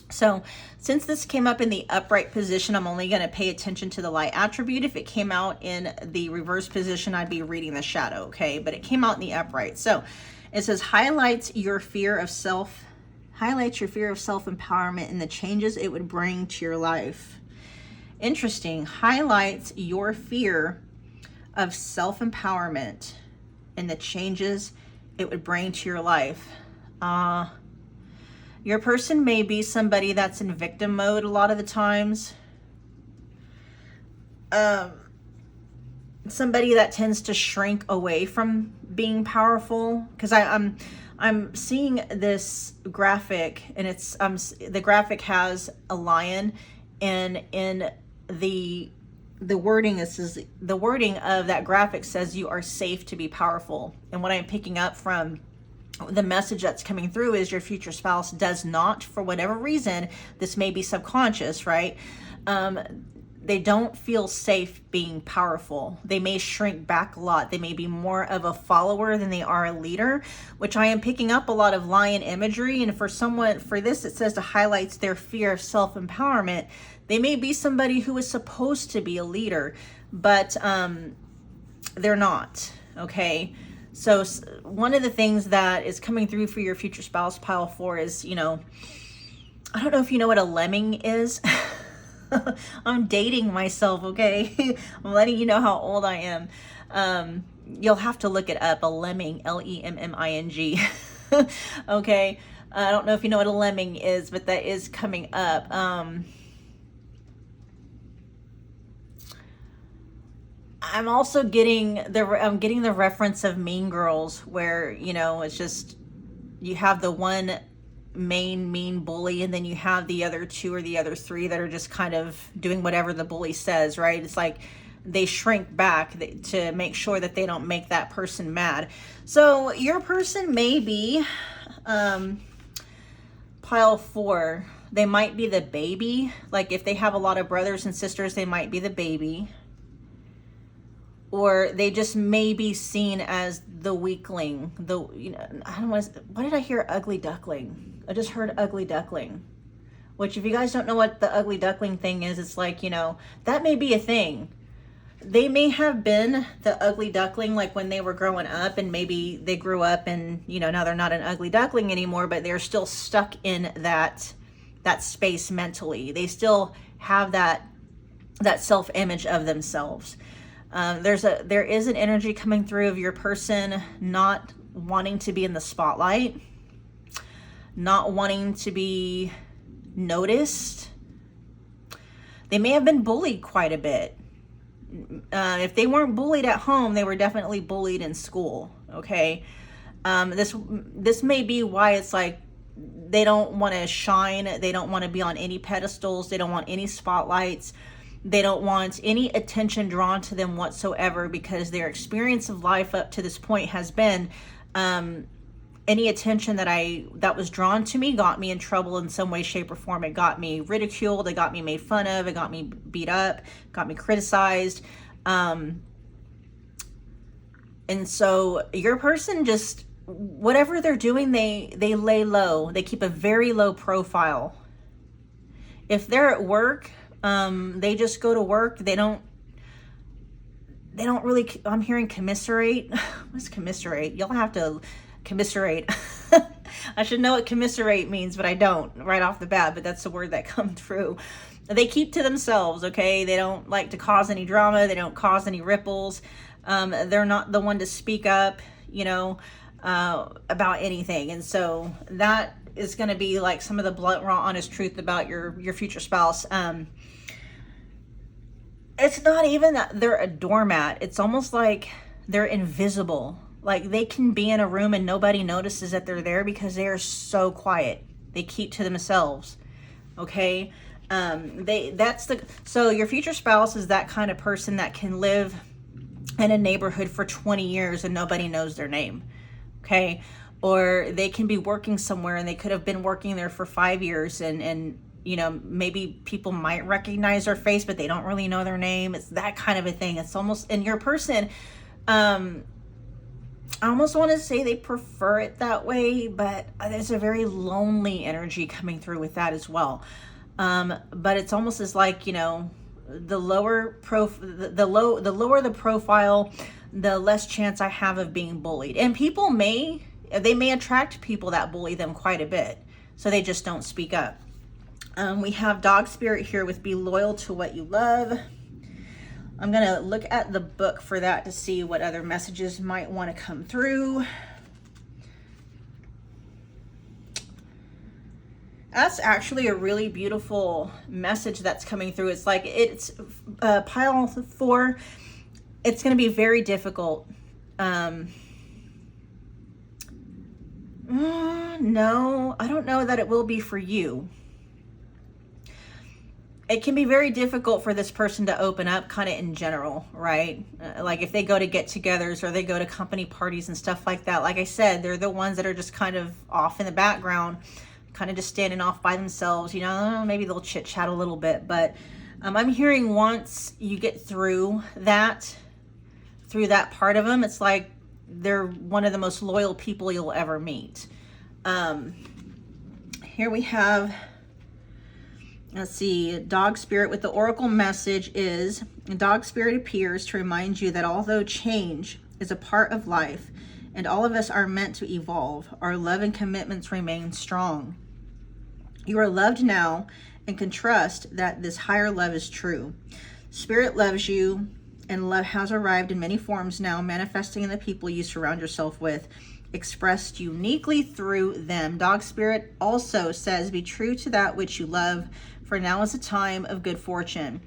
So since this came up in the upright position, I'm only gonna pay attention to the light attribute. If it came out in the reverse position, I'd be reading the shadow, okay? But it came out in the upright. So it says, highlights your fear of self-empowerment and the changes it would bring to your life. Interesting. Highlights your fear of self-empowerment and the changes it would bring to your life. Your person may be somebody that's in victim mode a lot of the times. Somebody that tends to shrink away from being powerful, because I'm seeing this graphic, and it's the graphic has a lion, and in the wording, the wording of that graphic says you are safe to be powerful. And what I'm picking up from the message that's coming through is your future spouse does not, for whatever reason, this may be subconscious, right? They don't feel safe being powerful. They may shrink back a lot. They may be more of a follower than they are a leader, which I am picking up a lot of lion imagery. And for this, it says to highlight their fear of self-empowerment. They may be somebody who is supposed to be a leader, but they're not, okay? So one of the things that is coming through for your future spouse, pile 4, is, I don't know if you know what a lemming is. I'm dating myself, okay? I'm letting you know how old I am. You'll have to look it up, a lemming, Lemming. Okay? I don't know if you know what a lemming is, but that is coming up. I'm also getting the reference of Mean Girls, where, it's just, you have the one main mean bully, and then you have the other 2 or the other 3 that are just kind of doing whatever the bully says, right? It's like they shrink back to make sure that they don't make that person mad. So your person may be pile 4. They might be the baby. Like if they have a lot of brothers and sisters, they might be the baby. Or they just may be seen as the weakling. Why did I hear ugly duckling? I just heard ugly duckling. Which, if you guys don't know what the ugly duckling thing is, it's like, that may be a thing. They may have been the ugly duckling like when they were growing up, and maybe they grew up and, now they're not an ugly duckling anymore, but they're still stuck in that space mentally. They still have that self-image of themselves. There is an energy coming through of your person not wanting to be in the spotlight, not wanting to be noticed. They may have been bullied quite a bit. If they weren't bullied at home, they were definitely bullied in school. Okay. This may be why it's like they don't want to shine. They don't want to be on any pedestals. They don't want any spotlights. They don't want any attention drawn to them whatsoever, because their experience of life up to this point has been any attention that was drawn to me got me in trouble in some way, shape, or form. It got me ridiculed. It got me made fun of. It got me beat up. Got me criticized. And so your person just, whatever they're doing, they lay low. They keep a very low profile. If they're at work, they just go to work. They don't really, I'm hearing commiserate. What's commiserate? Y'all have to commiserate. I should know what commiserate means, but I don't right off the bat, but that's the word that comes through. They keep to themselves, okay? They don't like to cause any drama. They don't cause any ripples. They're not the one to speak up, about anything. And so that is going to be like some of the blunt, raw, honest truth about your future spouse. It's not even that they're a doormat. It's almost like they're invisible. Like they can be in a room and nobody notices that they're there because they are so quiet. They keep to themselves. Okay. So your future spouse is that kind of person that can live in a neighborhood for 20 years and nobody knows their name. Okay. Or they can be working somewhere and they could have been working there for 5 years and maybe people might recognize their face, but they don't really know their name. It's that kind of a thing. It's almost, and your person, I almost want to say they prefer it that way, but there's a very lonely energy coming through with that as well. But it's almost as like, the lower the lower the profile, the less chance I have of being bullied. And people may attract people that bully them quite a bit, so they just don't speak up. We have dog spirit here with be loyal to what you love. I'm going to look at the book for that to see what other messages might want to come through. That's actually a really beautiful message that's coming through. It's like, it's pile 4. It's going to be very difficult. No, I don't know that it will be for you. It can be very difficult for this person to open up kind of in general, right? Like if they go to get-togethers or they go to company parties and stuff like that. Like I said, they're the ones that are just kind of off in the background, kind of just standing off by themselves. You know, maybe they'll chit-chat a little bit. But I'm hearing once you get through that part of them, it's like they're one of the most loyal people you'll ever meet. Here we have... Let's see, dog spirit with the oracle message is, dog spirit appears to remind you that although change is a part of life and all of us are meant to evolve, our love and commitments remain strong. You are loved now and can trust that this higher love is true. Spirit loves you and love has arrived in many forms now, manifesting in the people you surround yourself with, expressed uniquely through them. Dog spirit also says, be true to that which you love, for now is a time of good fortune.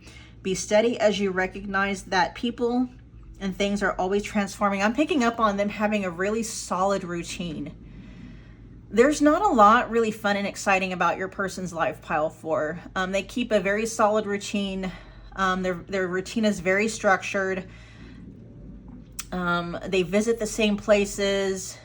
Be steady as you recognize that people and things are always transforming. I'm picking up on them having a really solid routine. There's not a lot really fun and exciting about your person's life, pile 4. They keep a very solid routine. Their routine is very structured. They visit the same places.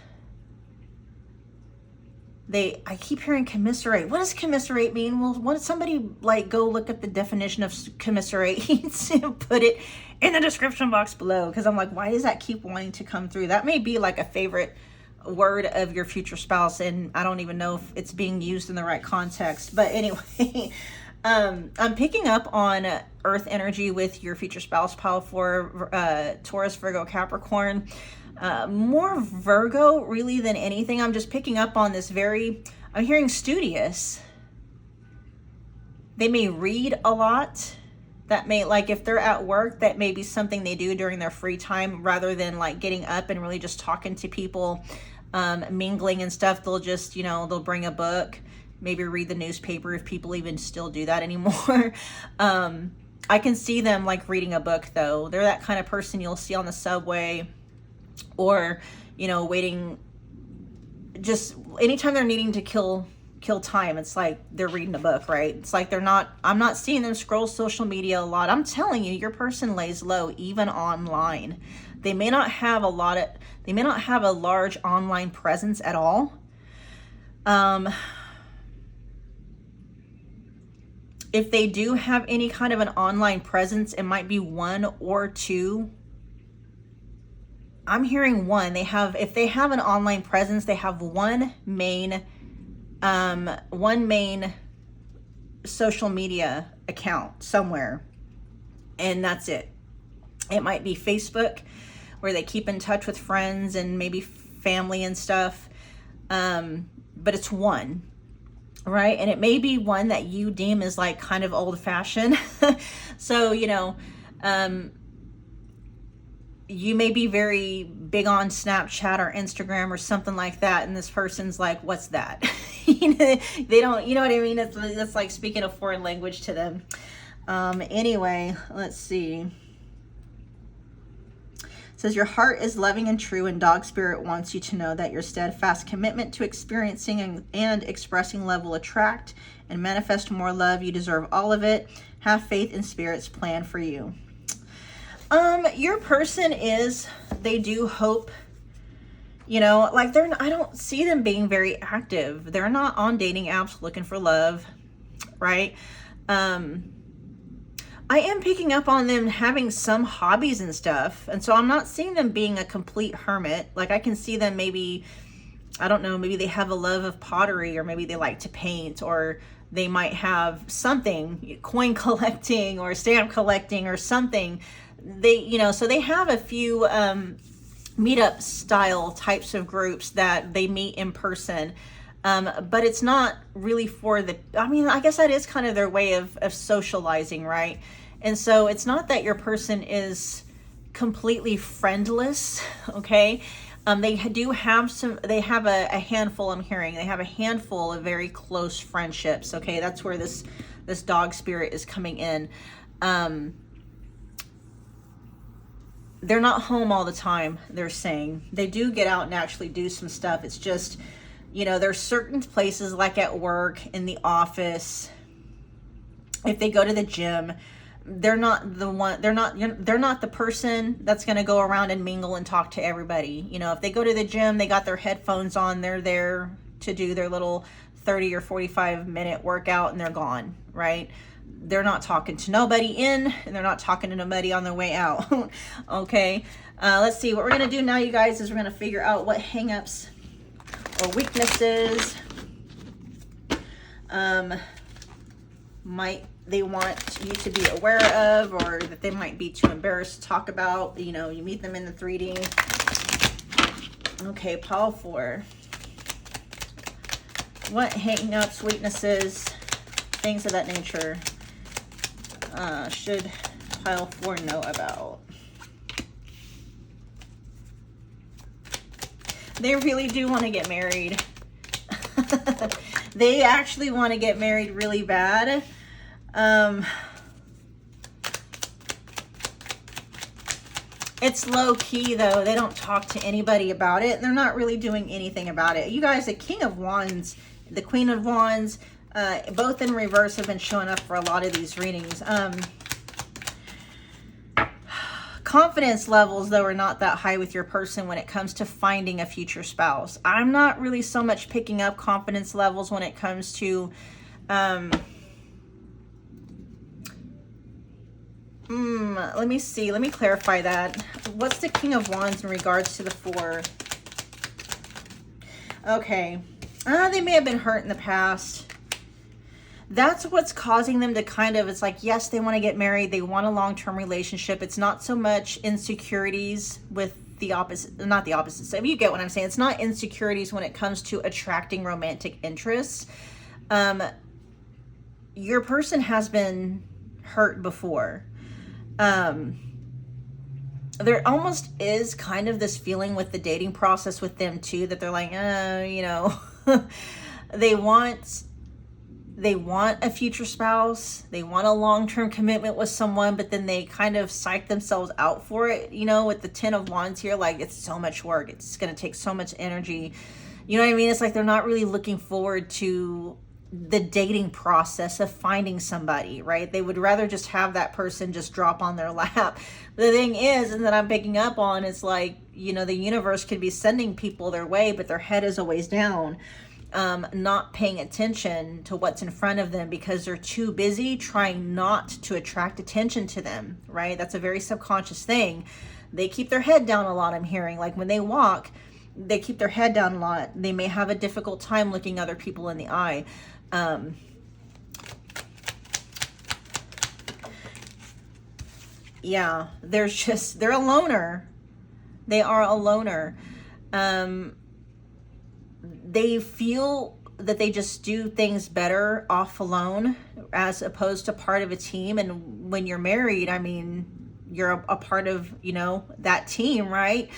I keep hearing commiserate. What does commiserate mean? Well, why don't somebody like go look at the definition of commiserate and put it in the description box below, because I'm like, why does that keep wanting to come through? That may be like a favorite word of your future spouse, and I don't even know if it's being used in the right context. But anyway, I'm picking up on earth energy with your future spouse, pile 4, Taurus, Virgo, Capricorn. More Virgo really than anything. I'm just picking up on this I'm hearing studious. They may read a lot. That may, like if they're at work, that may be something they do during their free time rather than like getting up and really just talking to people, mingling and stuff. They'll just, they'll bring a book, maybe read the newspaper if people even still do that anymore. I can see them like reading a book though. They're that kind of person you'll see on the subway, or waiting, just anytime they're needing to kill time, it's like they're reading a book, right? It's like I'm not seeing them scroll social media a lot. I'm telling you, your person lays low even online. They may not have a large online presence at all. If they do have any kind of an online presence, it might be 1 or 2. I'm hearing 1. If they have an online presence, they have one main social media account somewhere, and that's it. It might be Facebook, where they keep in touch with friends and maybe family and stuff, but it's 1, right? And it may be one that you deem is like kind of old-fashioned. So you may be very big on Snapchat or Instagram or something like that, and this person's like, what's that? They don't, you know what I mean? It's like speaking a foreign language to them. Anyway, let's see. It says, your heart is loving and true, and dog spirit wants you to know that your steadfast commitment to experiencing and expressing love will attract and manifest more love. You deserve all of it. Have faith in spirit's plan for you. Your person they do hope, like I don't see them being very active. They're not on dating apps looking for love, right? I am picking up on them having some hobbies and stuff. And so I'm not seeing them being a complete hermit. Like I can see them maybe, I don't know, maybe they have a love of pottery, or maybe they like to paint, or they might have something, coin collecting or stamp collecting or something. So they have a few meetup style types of groups that they meet in person. But it's not really I guess that is kind of their way of socializing, right? And so it's not that your person is completely friendless, okay? They do have some, they have a handful, I'm hearing, they have a handful of very close friendships. Okay, that's where this dog spirit is coming in. They're not home all the time, they're saying. They do get out and actually do some stuff. It's just, you know, there's certain places like at work, in the office, if they go to the gym, they're not the one, they're not the person that's going to go around and mingle and talk to everybody. You know, if they go to the gym, they got their headphones on, they're there to do their little 30 or 45-minute workout and they're gone, right? They're not talking to nobody in, and they're not talking to nobody on their way out. Okay, let's see. What we're going to do now, you guys, is we're going to figure out what hangups or weaknesses might they want you to be aware of, or that they might be too embarrassed to talk about. You know, you meet them in the 3D. Okay, pile 4. What hang-ups, weaknesses, things of that nature should pile 4 know about? They really do want to get married. They actually want to get married really bad. It's low key though. They don't talk to anybody about it. They're not really doing anything about it. You guys, the King of Wands, the Queen of Wands, both in reverse, have been showing up for a lot of these readings. Confidence levels, though, are not that high with your person when it comes to finding a future spouse. I'm not really so much picking up confidence levels when it comes to let me see. Let me clarify that. What's the King of Wands in regards to the 4? Okay. They may have been hurt in the past. That's what's causing them to kind of, it's like, yes, they want to get married. They want a long-term relationship. It's not so much insecurities with the opposite, not the opposite. So if you get what I'm saying, it's not insecurities when it comes to attracting romantic interests. Your person has been hurt before. There almost is kind of this feeling with the dating process with them too, that they're like, you know, they want a future spouse, they want a long-term commitment with someone, but then they kind of psych themselves out for it, you know, with the 10 of Wands here. Like, it's so much work, it's going to take so much energy, you know what I mean? It's like they're not really looking forward to the dating process of finding somebody, right? They would rather just have that person just drop on their lap. The thing is, and that I'm picking up on, is like, you know, the universe could be sending people their way, but their head is always down, not paying attention to what's in front of them because they're too busy trying not to attract attention to them, right? That's a very subconscious thing. They keep their head down a lot, I'm hearing. Like when they walk, they keep their head down a lot. They may have a difficult time looking other people in the eye. Yeah, they're a loner. They are a loner. They feel that they just do things better off alone as opposed to part of a team. And when you're married, I mean, you're a part of, you know, that team, right?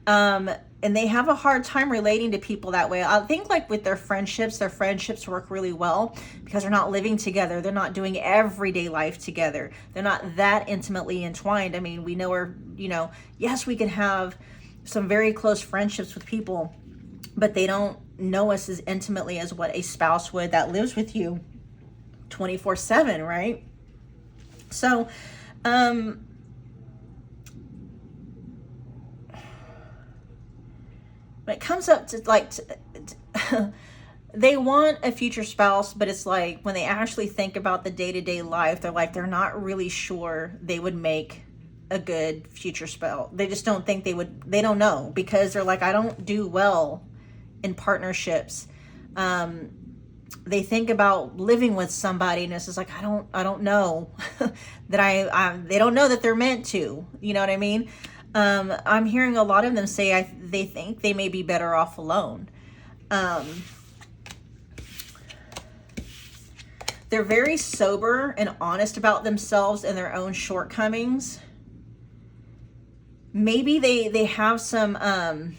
And they have a hard time relating to people that way. I think like with their friendships work really well because they're not living together. They're not doing everyday life together. They're not that intimately entwined. I mean, we know we're, you know, yes, we can have some very close friendships with people, but they don't know us as intimately as what a spouse would that lives with you 24/7, right? So, when it comes up to like, they want a future spouse, but it's like when they actually think about the day-to-day life, they're like, they're not really sure they would make a good future spouse. They just don't think they would, they don't know, because they're like, I don't do well in partnerships. They think about living with somebody and it's just like, I don't know that they don't know that they're meant to, you know what I mean? I'm hearing a lot of them say they think they may be better off alone. They're very sober and honest about themselves and their own shortcomings. Maybe they have some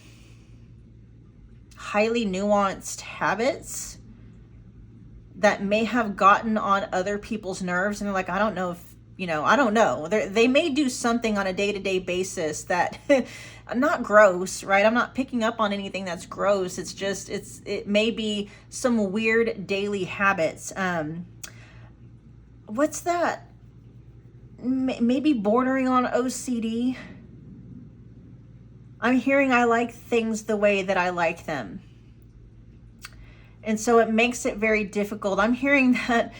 highly nuanced habits that may have gotten on other people's nerves, and they're like, I don't know if, you know, I don't know. They may do something on a day-to-day basis that, not gross, right? I'm not picking up on anything that's gross. It's just, it may be some weird daily habits. What's that? Maybe bordering on OCD. I'm hearing I like things the way that I like them. And so it makes it very difficult. I'm hearing that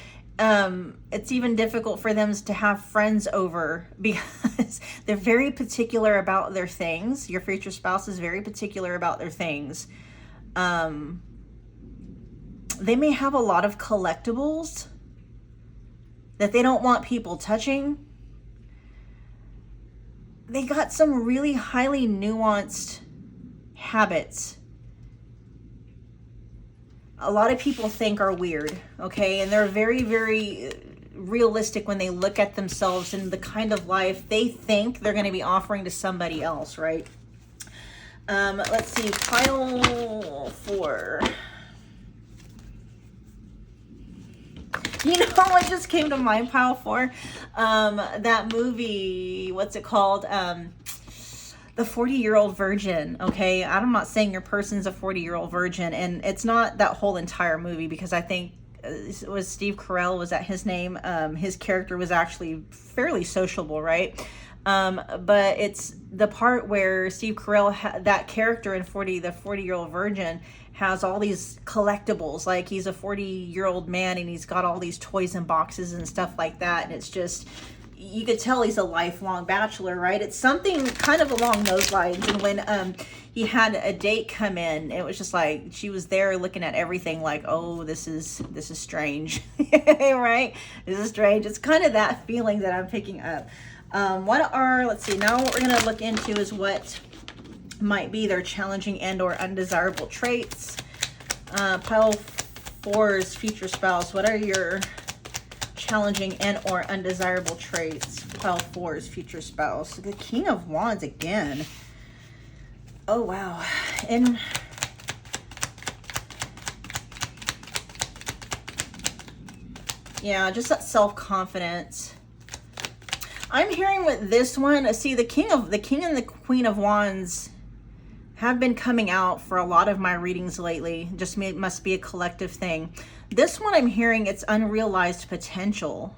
it's even difficult for them to have friends over because they're very particular about their things. Your future spouse is very particular about their things. They may have a lot of collectibles that they don't want people touching. They got some really highly nuanced habits. A lot of people think are weird, okay? And they're very, very realistic when they look at themselves and the kind of life they think they're going to be offering to somebody else, right? Let's see, pile 4. You know what just came to mind, pile 4? That movie, what's it called? The 40-Year-Old Virgin, okay? I'm not saying your person's a 40-year-old virgin, and it's not that whole entire movie, because I think it was Steve Carell, was that his name? His character was actually fairly sociable, right? But it's the part where Steve Carell, that character in the 40-Year-Old Virgin, has all these collectibles. Like, he's a 40-year-old man, and he's got all these toys and boxes and stuff like that, and it's just, you could tell he's a lifelong bachelor, right? It's something kind of along those lines. And when he had a date come in, it was just like, she was there looking at everything like, oh, this is strange. Right? This is strange. It's kind of that feeling that I'm picking up. Let's see, now what we're going to look into is what might be their challenging and or undesirable traits. Pile 4's future spouse. What are your challenging and or undesirable traits? Pile 4's future spouse. The King of Wands again. Oh, wow. And yeah, just that self-confidence. I'm hearing with this one, see, the King and the Queen of Wands have been coming out for a lot of my readings lately. Just must be a collective thing. This one I'm hearing, it's unrealized potential.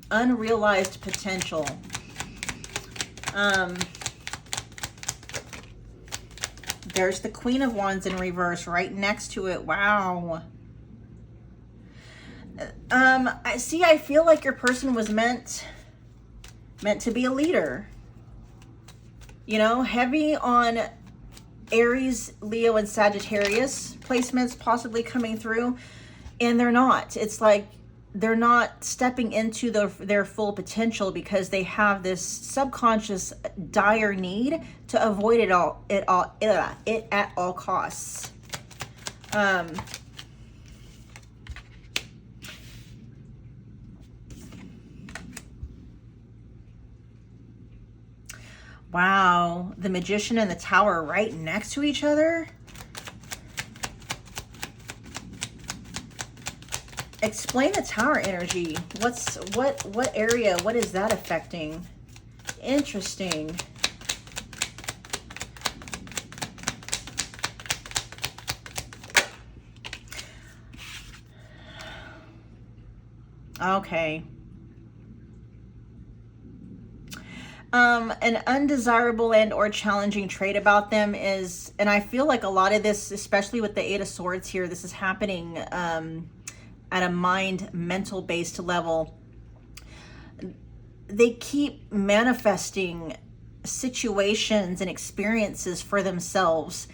Unrealized potential. There's the Queen of Wands in reverse right next to it. Wow. I feel like your person was meant to be a leader. You know, heavy on Aries, Leo, and Sagittarius placements possibly coming through, and they're not. It's like they're not stepping into their full potential because they have this subconscious dire need to avoid it at all costs. Wow, the Magician and the Tower right next to each other. Explain the Tower energy. What area? What is that affecting? Interesting. Okay. An undesirable and or challenging trait about them is, and I feel like a lot of this, especially with the Eight of Swords here, this is happening at a mental based level. They keep manifesting situations and experiences for themselves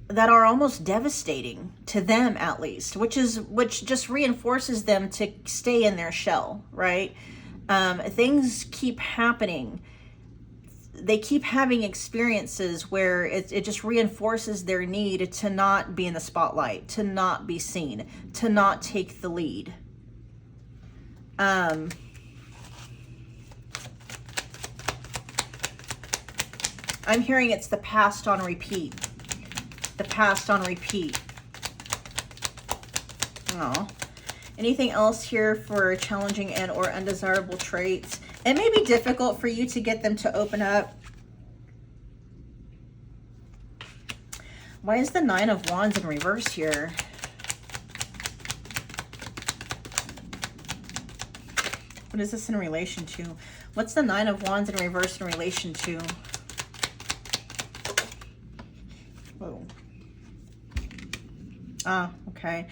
that are almost devastating to them, at least, which just reinforces them to stay in their shell, right? Things keep happening. They keep having experiences where it just reinforces their need to not be in the spotlight, to not be seen, to not take the lead. I'm hearing it's the past on repeat. The past on repeat. Oh. Anything else here for challenging and or undesirable traits? It may be difficult for you to get them to open up. Why is the 9 of Wands in reverse here? What is this in relation to? What's the 9 of Wands in reverse in relation to? Whoa. Ah, okay.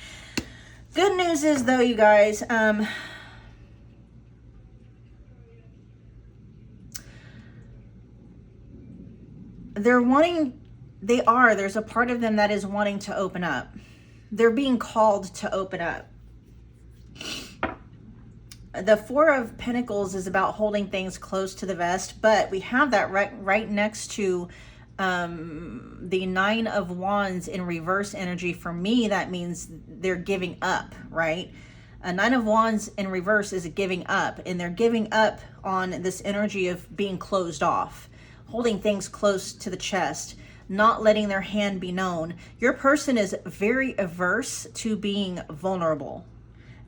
Good news is, though, you guys, there's a part of them that is wanting to open up. They're being called to open up. The 4 of Pentacles is about holding things close to the vest, but we have that right next to the 9 of Wands in reverse energy. For me, that means they're giving up, right? A 9 of Wands in reverse is giving up, and they're giving up on this energy of being closed off, holding things close to the chest, not letting their hand be known. Your person is very averse to being vulnerable,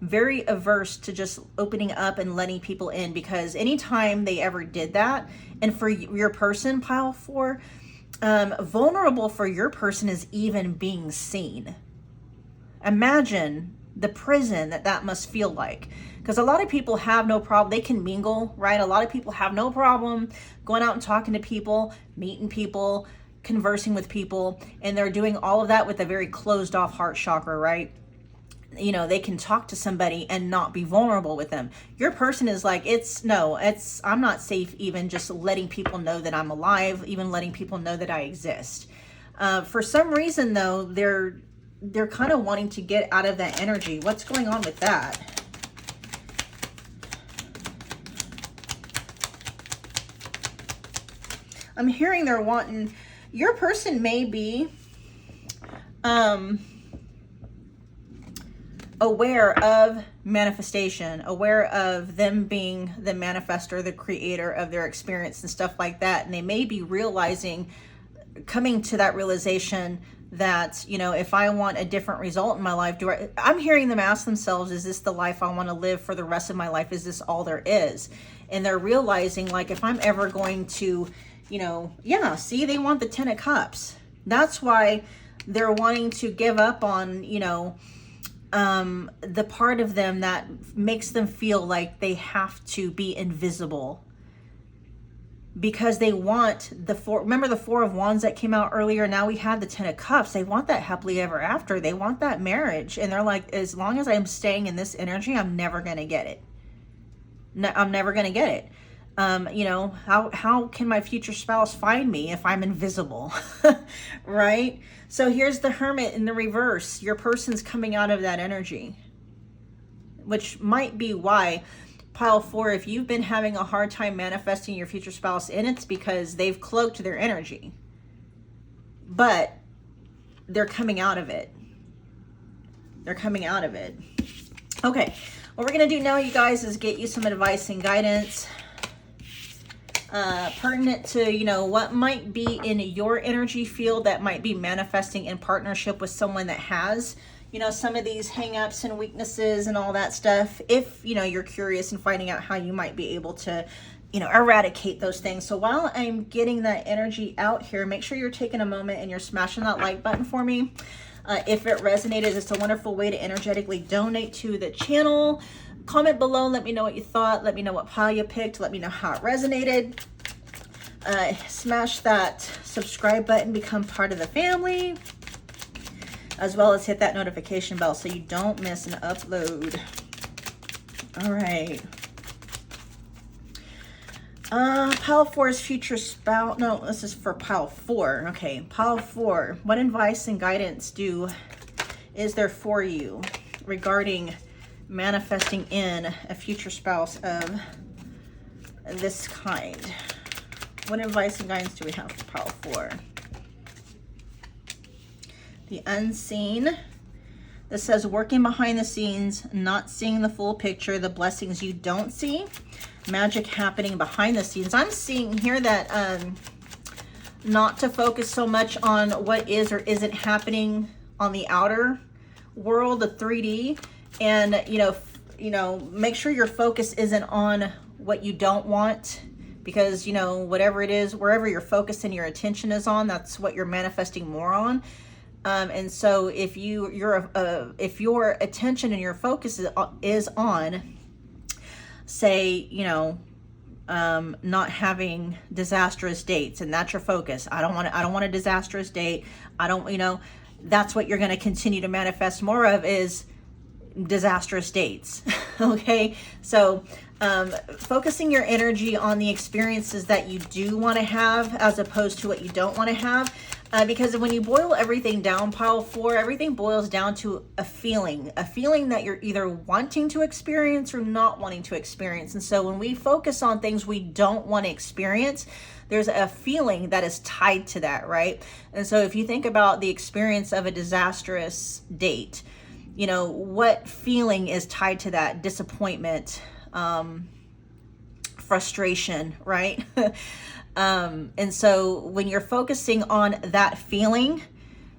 very averse to just opening up and letting people in, because anytime they ever did that, and for your person, pile 4, vulnerable for your person is even being seen. Imagine the prison that must feel like, because a lot of people have no problem. They can mingle, right? A lot of people have no problem going out and talking to people, meeting people, conversing with people, and they're doing all of that with a very closed off heart chakra, right? You know, they can talk to somebody and not be vulnerable with them. Your person is like, I'm not safe even just letting people know that I'm alive, even letting people know that I exist. For some reason, though, they're kind of wanting to get out of that energy. What's going on with that? I'm hearing they're wanting, your person may be aware of manifestation, aware of them being the manifestor, the creator of their experience and stuff like that. And they may be realizing, coming to that realization that, you know, if I want a different result in my life, I'm hearing them ask themselves, is this the life I want to live for the rest of my life? Is this all there is? And they're realizing, like, if I'm ever going to, you know, yeah, see, they want the 10 of Cups. That's why they're wanting to give up on, you know, the part of them that makes them feel like they have to be invisible, because they want the 4. Remember the 4 of Wands that came out earlier? Now we have the 10 of Cups. They want that happily ever after. They want that marriage. And they're like, as long as I'm staying in this energy, I'm never going to get it. No, I'm never going to get it. You know, how can my future spouse find me if I'm invisible? Right? So here's the Hermit in the reverse. Your person's coming out of that energy, which might be why, pile 4, if you've been having a hard time manifesting your future spouse in, it's because they've cloaked their energy, but they're coming out of it. They're coming out of it. Okay. What we're going to do now, you guys, is get you some advice and guidance pertinent to, you know, what might be in your energy field that might be manifesting in partnership with someone that has, you know, some of these hang-ups and weaknesses and all that stuff. If, you know, you're curious in finding out how you might be able to, you know, eradicate those things. So while I'm getting that energy out here, make sure you're taking a moment and you're smashing that like button for me. If it resonated, it's a wonderful way to energetically donate to the channel. Comment below, let me know what you thought. Let me know what pile you picked. Let me know how it resonated. Smash that subscribe button, become part of the family, as well as hit that notification bell so you don't miss an upload. All right. Pile 4's future spouse. No, this is for pile 4. Okay, pile 4. What advice and guidance is there for you regarding manifesting in a future spouse of this kind? What advice and guidance do we have for pile 4? The unseen. This says working behind the scenes, not seeing the full picture, the blessings you don't see, magic happening behind the scenes. I'm seeing here that not to focus so much on what is or isn't happening on the outer world, the 3D, and make sure your focus isn't on what you don't want, because whatever it is, wherever your focus and your attention is on, that's what you're manifesting more on. And so if if your attention and your focus is on, say, not having disastrous dates, and that's your focus. I don't want a disastrous date. That's what you're going to continue to manifest more of, is disastrous dates. Okay. So, focusing your energy on the experiences that you do want to have as opposed to what you don't want to have. Because when you boil everything down, pile 4, everything boils down to a feeling that you're either wanting to experience or not wanting to experience. And so when we focus on things we don't want to experience, there's a feeling that is tied to that, right? And so if you think about the experience of a disastrous date, what feeling is tied to that? Disappointment, frustration, right? And so when you're focusing on that feeling,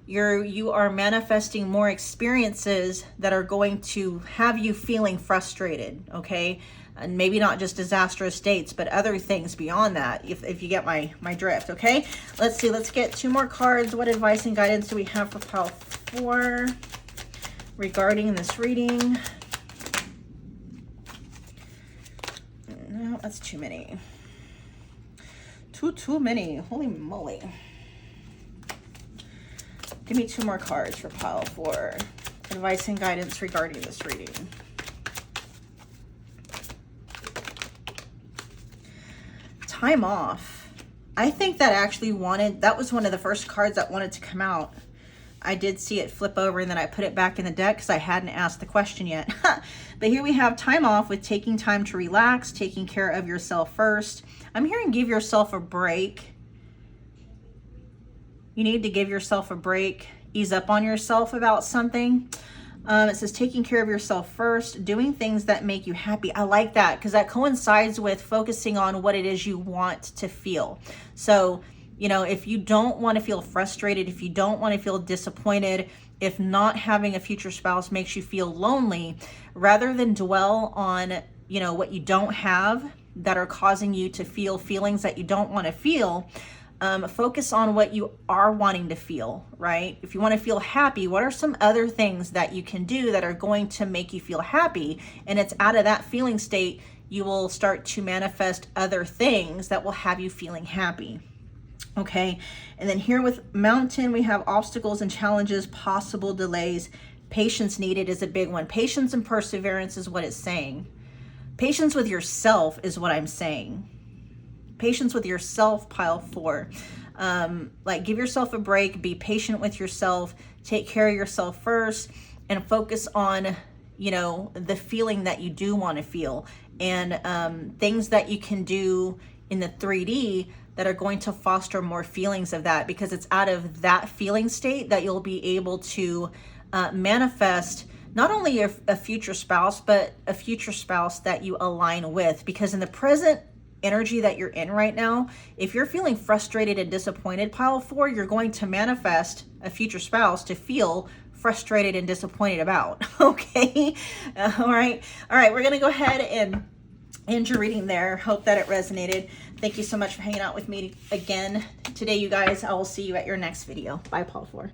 you are manifesting more experiences that are going to have you feeling frustrated, okay? And maybe not just disastrous dates, but other things beyond that, if you get my drift, okay? Let's see, let's get 2 more cards. What advice and guidance do we have for pile 4 regarding this reading? No, that's too many. Too many. Holy moly. Give me 2 more cards for pile 4. Advice and guidance regarding this reading. Time off. I think that that was one of the first cards that wanted to come out. I did see it flip over, and then I put it back in the deck because I hadn't asked the question yet. But here we have time off, with taking time to relax, taking care of yourself first. I'm hearing give yourself a break. You need to give yourself a break, ease up on yourself about something. It says taking care of yourself first, doing things that make you happy. I like that because that coincides with focusing on what it is you want to feel. So, if you don't want to feel frustrated, if you don't want to feel disappointed, if not having a future spouse makes you feel lonely, rather than dwell on, what you don't have that are causing you to feel feelings that you don't want to feel, focus on what you are wanting to feel, right? If you want to feel happy, what are some other things that you can do that are going to make you feel happy? And it's out of that feeling state, you will start to manifest other things that will have you feeling happy. Okay, and then here with Mountain, we have obstacles and challenges, possible delays. Patience needed is a big one. Patience and perseverance is what it's saying. Patience with yourself is what I'm saying. Patience with yourself, pile 4. Give yourself a break, be patient with yourself, take care of yourself first, and focus on, the feeling that you do want to feel, and things that you can do in the 3D that are going to foster more feelings of that, because it's out of that feeling state that you'll be able to manifest not only a future spouse, but a future spouse that you align with. Because in the present energy that you're in right now, if you're feeling frustrated and disappointed, pile 4, you're going to manifest a future spouse to feel frustrated and disappointed about. Okay. All right. We're going to go ahead and end your reading there. Hope that it resonated. Thank you so much for hanging out with me again today, you guys. I will see you at your next video. Bye, pile 4.